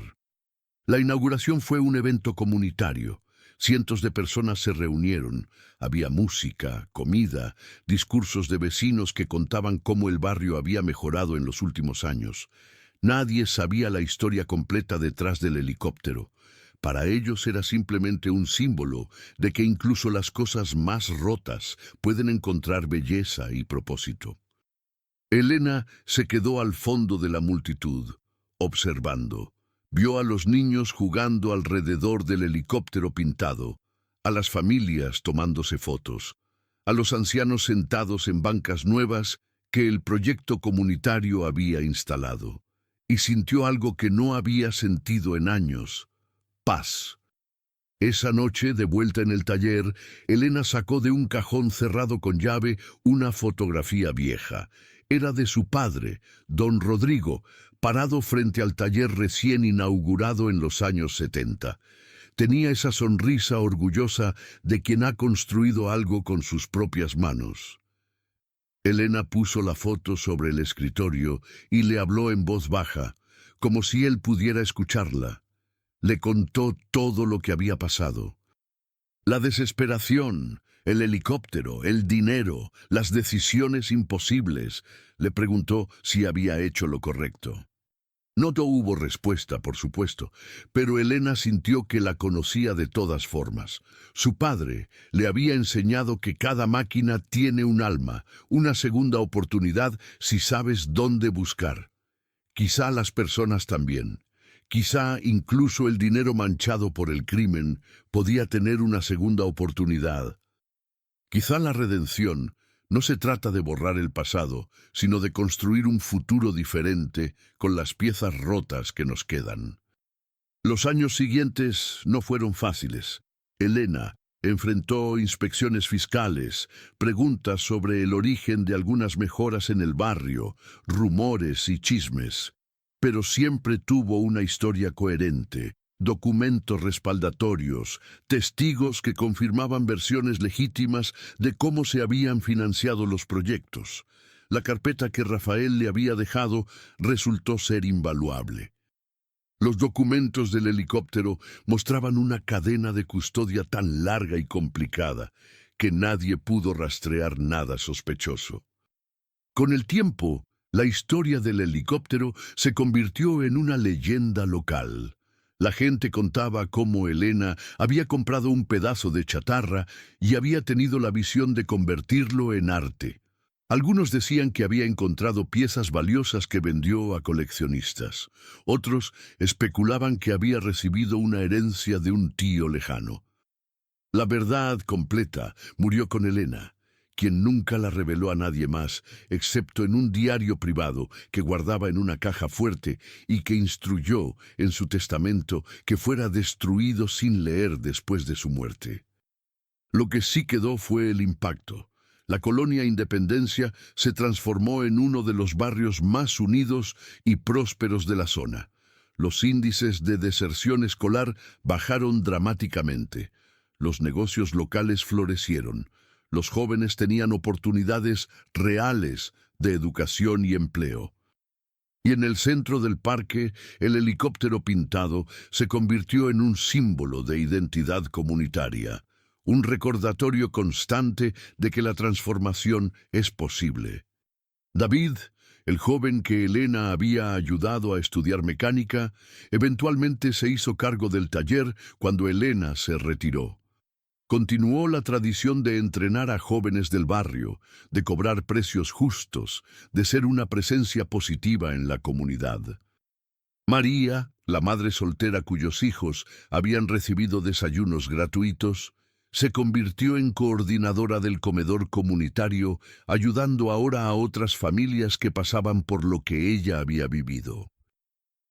La inauguración fue un evento comunitario. Cientos de personas se reunieron. Había música, comida, discursos de vecinos que contaban cómo el barrio había mejorado en los últimos años. Nadie sabía la historia completa detrás del helicóptero. Para ellos era simplemente un símbolo de que incluso las cosas más rotas pueden encontrar belleza y propósito. Elena se quedó al fondo de la multitud, observando. Vio a los niños jugando alrededor del helicóptero pintado, a las familias tomándose fotos, a los ancianos sentados en bancas nuevas que el proyecto comunitario había instalado, y sintió algo que no había sentido en años: paz. Esa noche, de vuelta en el taller, Elena sacó de un cajón cerrado con llave una fotografía vieja. Era de su padre, don Rodrigo, parado frente al taller recién inaugurado en los años 70. Tenía esa sonrisa orgullosa de quien ha construido algo con sus propias manos. Elena puso la foto sobre el escritorio y le habló en voz baja, como si él pudiera escucharla. Le contó todo lo que había pasado. La desesperación, el helicóptero, el dinero, las decisiones imposibles. Le preguntó si había hecho lo correcto. No hubo respuesta, por supuesto, pero Elena sintió que la conocía de todas formas. Su padre le había enseñado que cada máquina tiene un alma, una segunda oportunidad si sabes dónde buscar. Quizá las personas también. Quizá incluso el dinero manchado por el crimen podía tener una segunda oportunidad. Quizá la redención no se trata de borrar el pasado, sino de construir un futuro diferente con las piezas rotas que nos quedan. Los años siguientes no fueron fáciles. Elena enfrentó inspecciones fiscales, preguntas sobre el origen de algunas mejoras en el barrio, rumores y chismes. Pero siempre tuvo una historia coherente, documentos respaldatorios, testigos que confirmaban versiones legítimas de cómo se habían financiado los proyectos. La carpeta que Rafael le había dejado resultó ser invaluable. Los documentos del helicóptero mostraban una cadena de custodia tan larga y complicada que nadie pudo rastrear nada sospechoso. Con el tiempo, la historia del helicóptero se convirtió en una leyenda local. La gente contaba cómo Elena había comprado un pedazo de chatarra y había tenido la visión de convertirlo en arte. Algunos decían que había encontrado piezas valiosas que vendió a coleccionistas. Otros especulaban que había recibido una herencia de un tío lejano. La verdad completa murió con Elena, quien nunca la reveló a nadie más, excepto en un diario privado que guardaba en una caja fuerte y que instruyó en su testamento que fuera destruido sin leer después de su muerte. Lo que sí quedó fue el impacto. La colonia Independencia se transformó en uno de los barrios más unidos y prósperos de la zona. Los índices de deserción escolar bajaron dramáticamente. Los negocios locales florecieron. Los jóvenes tenían oportunidades reales de educación y empleo. Y en el centro del parque, el helicóptero pintado se convirtió en un símbolo de identidad comunitaria, un recordatorio constante de que la transformación es posible. David, el joven que Elena había ayudado a estudiar mecánica, eventualmente se hizo cargo del taller cuando Elena se retiró. Continuó la tradición de entrenar a jóvenes del barrio, de cobrar precios justos, de ser una presencia positiva en la comunidad. María, la madre soltera cuyos hijos habían recibido desayunos gratuitos, se convirtió en coordinadora del comedor comunitario, ayudando ahora a otras familias que pasaban por lo que ella había vivido.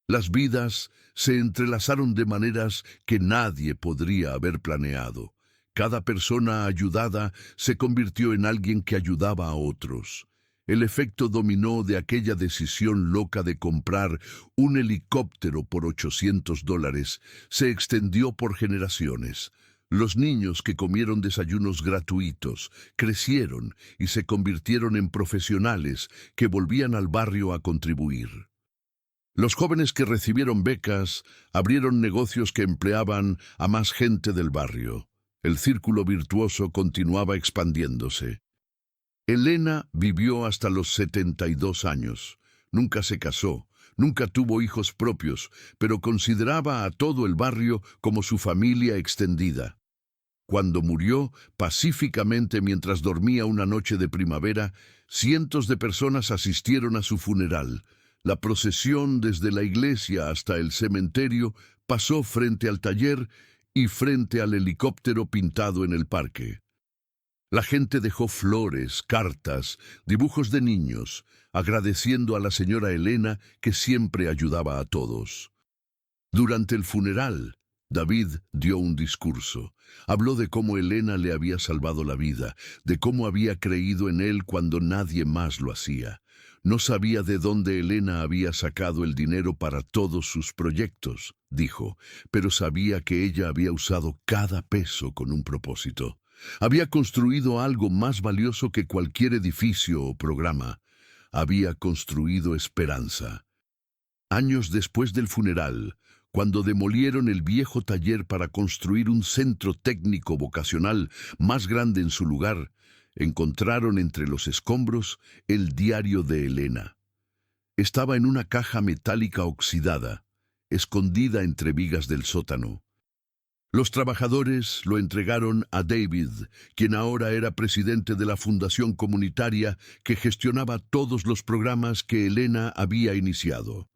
Las vidas se entrelazaron de maneras que nadie podría haber planeado. Cada persona ayudada se convirtió en alguien que ayudaba a otros. El efecto dominó de aquella decisión loca de comprar un helicóptero por $800 se extendió por generaciones. Los niños que comieron desayunos gratuitos crecieron y se convirtieron en profesionales que volvían al barrio a contribuir. Los jóvenes que recibieron becas abrieron negocios que empleaban a más gente del barrio. El círculo virtuoso continuaba expandiéndose. Elena vivió hasta los 72 años. Nunca se casó, nunca tuvo hijos propios, pero consideraba a todo el barrio como su familia extendida. Cuando murió, pacíficamente mientras dormía una noche de primavera, cientos de personas asistieron a su funeral. La procesión desde la iglesia hasta el cementerio pasó frente al taller y frente al helicóptero pintado en el parque. La gente dejó flores, cartas, dibujos de niños, agradeciendo a la señora Elena que siempre ayudaba a todos. Durante el funeral, David dio un discurso. Habló de cómo Elena le había salvado la vida, de cómo había creído en él cuando nadie más lo hacía. No sabía de dónde Elena había sacado el dinero para todos sus proyectos, dijo, pero sabía que ella había usado cada peso con un propósito. Había construido algo más valioso que cualquier edificio o programa. Había construido esperanza. Años después del funeral, cuando demolieron el viejo taller para construir un centro técnico vocacional más grande en su lugar, encontraron entre los escombros el diario de Elena. Estaba en una caja metálica oxidada, escondida entre vigas del sótano. Los trabajadores lo entregaron a David, quien ahora era presidente de la fundación comunitaria que gestionaba todos los programas que Elena había iniciado.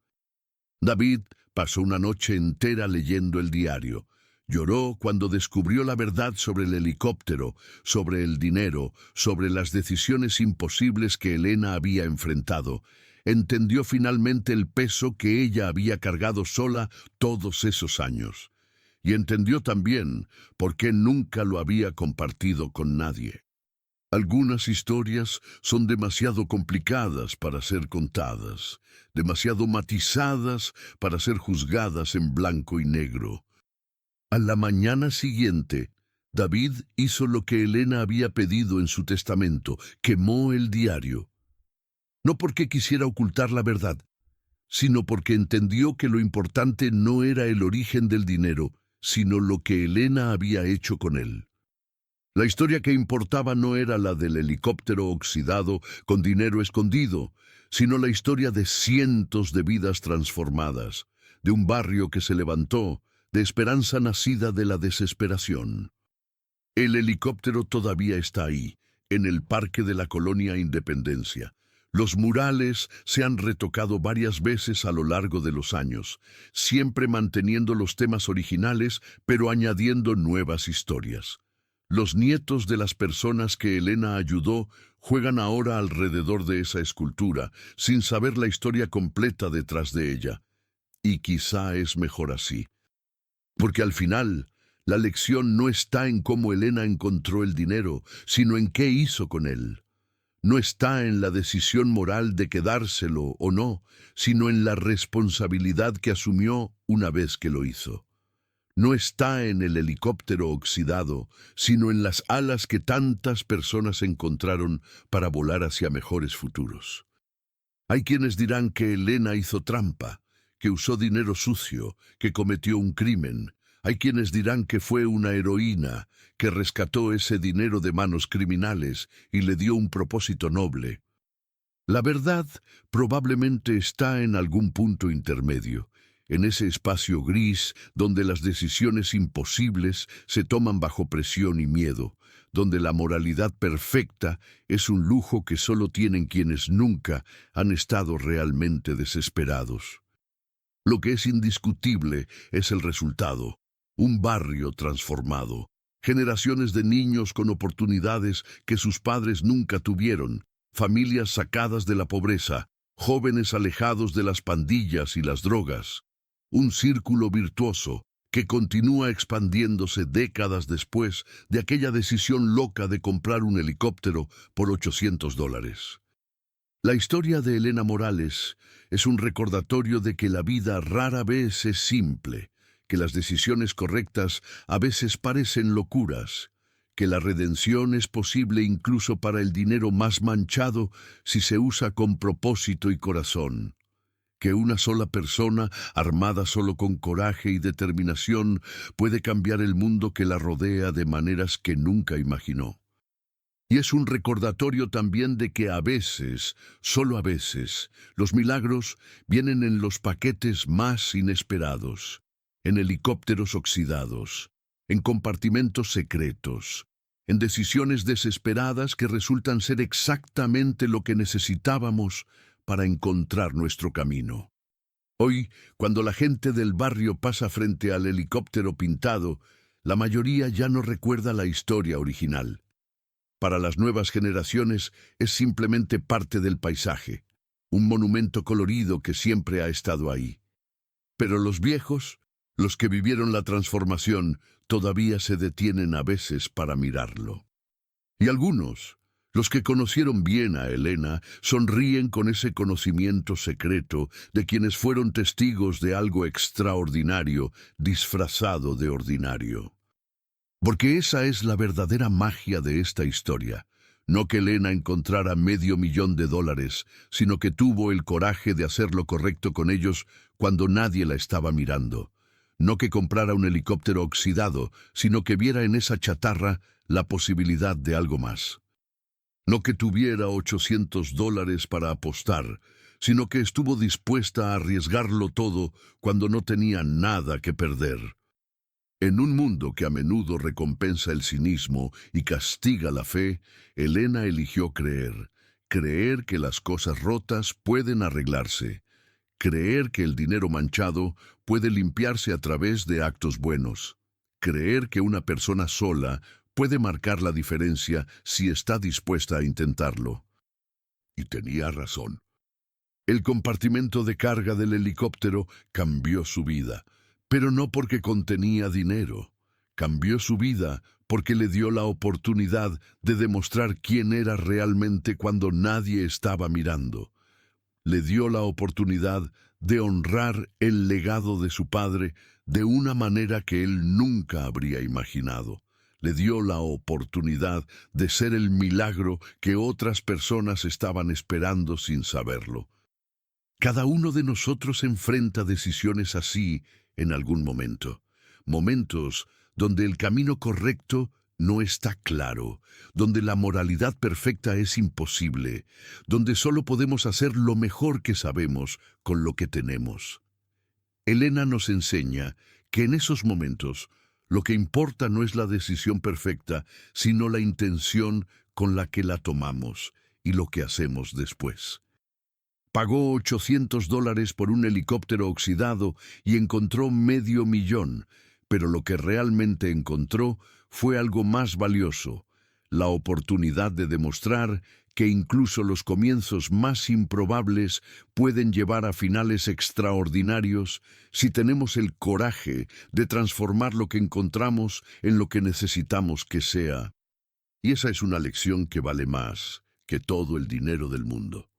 David pasó una noche entera leyendo el diario. Lloró cuando descubrió la verdad sobre el helicóptero, sobre el dinero, sobre las decisiones imposibles que Elena había enfrentado. Entendió finalmente el peso que ella había cargado sola todos esos años. Y entendió también por qué nunca lo había compartido con nadie. Algunas historias son demasiado complicadas para ser contadas, demasiado matizadas para ser juzgadas en blanco y negro. A la mañana siguiente, David hizo lo que Elena había pedido en su testamento, quemó el diario. No porque quisiera ocultar la verdad, sino porque entendió que lo importante no era el origen del dinero, sino lo que Elena había hecho con él. La historia que importaba no era la del helicóptero oxidado con dinero escondido, sino la historia de cientos de vidas transformadas, de un barrio que se levantó, de esperanza nacida de la desesperación. El helicóptero todavía está ahí, en el parque de la Colonia Independencia. Los murales se han retocado varias veces a lo largo de los años, siempre manteniendo los temas originales, pero añadiendo nuevas historias. Los nietos de las personas que Elena ayudó juegan ahora alrededor de esa escultura, sin saber la historia completa detrás de ella. Y quizá es mejor así. Porque al final, la lección no está en cómo Elena encontró el dinero, sino en qué hizo con él. No está en la decisión moral de quedárselo o no, sino en la responsabilidad que asumió una vez que lo hizo. No está en el helicóptero oxidado, sino en las alas que tantas personas encontraron para volar hacia mejores futuros. Hay quienes dirán que Elena hizo trampa, que usó dinero sucio, que cometió un crimen. Hay quienes dirán que fue una heroína, que rescató ese dinero de manos criminales y le dio un propósito noble. La verdad probablemente está en algún punto intermedio, en ese espacio gris donde las decisiones imposibles se toman bajo presión y miedo, donde la moralidad perfecta es un lujo que solo tienen quienes nunca han estado realmente desesperados. Lo que es indiscutible es el resultado, un barrio transformado, generaciones de niños con oportunidades que sus padres nunca tuvieron, familias sacadas de la pobreza, jóvenes alejados de las pandillas y las drogas. Un círculo virtuoso que continúa expandiéndose décadas después de aquella decisión loca de comprar un helicóptero por $800. La historia de Elena Morales es un recordatorio de que la vida rara vez es simple, que las decisiones correctas a veces parecen locuras, que la redención es posible incluso para el dinero más manchado si se usa con propósito y corazón, que una sola persona, armada solo con coraje y determinación, puede cambiar el mundo que la rodea de maneras que nunca imaginó. Y es un recordatorio también de que a veces, solo a veces, los milagros vienen en los paquetes más inesperados, en helicópteros oxidados, en compartimentos secretos, en decisiones desesperadas que resultan ser exactamente lo que necesitábamos para encontrar nuestro camino. Hoy, cuando la gente del barrio pasa frente al helicóptero pintado, la mayoría ya no recuerda la historia original. Para las nuevas generaciones es simplemente parte del paisaje, un monumento colorido que siempre ha estado ahí. Pero los viejos, los que vivieron la transformación, todavía se detienen a veces para mirarlo. Y algunos, los que conocieron bien a Elena, sonríen con ese conocimiento secreto de quienes fueron testigos de algo extraordinario disfrazado de ordinario. Porque esa es la verdadera magia de esta historia. No que Elena encontrara $500,000, sino que tuvo el coraje de hacer lo correcto con ellos cuando nadie la estaba mirando. No que comprara un helicóptero oxidado, sino que viera en esa chatarra la posibilidad de algo más. No que tuviera $800 para apostar, sino que estuvo dispuesta a arriesgarlo todo cuando no tenía nada que perder. En un mundo que a menudo recompensa el cinismo y castiga la fe, Elena eligió creer que las cosas rotas pueden arreglarse, creer que el dinero manchado puede limpiarse a través de actos buenos, creer que una persona sola puede marcar la diferencia si está dispuesta a intentarlo. Y tenía razón. El compartimento de carga del helicóptero cambió su vida. Pero no porque contenía dinero. Cambió su vida porque le dio la oportunidad de demostrar quién era realmente cuando nadie estaba mirando. Le dio la oportunidad de honrar el legado de su padre de una manera que él nunca habría imaginado. Le dio la oportunidad de ser el milagro que otras personas estaban esperando sin saberlo. Cada uno de nosotros enfrenta decisiones así en algún momento. Momentos donde el camino correcto no está claro, donde la moralidad perfecta es imposible, donde solo podemos hacer lo mejor que sabemos con lo que tenemos. Elena nos enseña que en esos momentos lo que importa no es la decisión perfecta, sino la intención con la que la tomamos y lo que hacemos después. Pagó $800 por un helicóptero oxidado y encontró $500,000, pero lo que realmente encontró fue algo más valioso, la oportunidad de demostrar que incluso los comienzos más improbables pueden llevar a finales extraordinarios si tenemos el coraje de transformar lo que encontramos en lo que necesitamos que sea. Y esa es una lección que vale más que todo el dinero del mundo.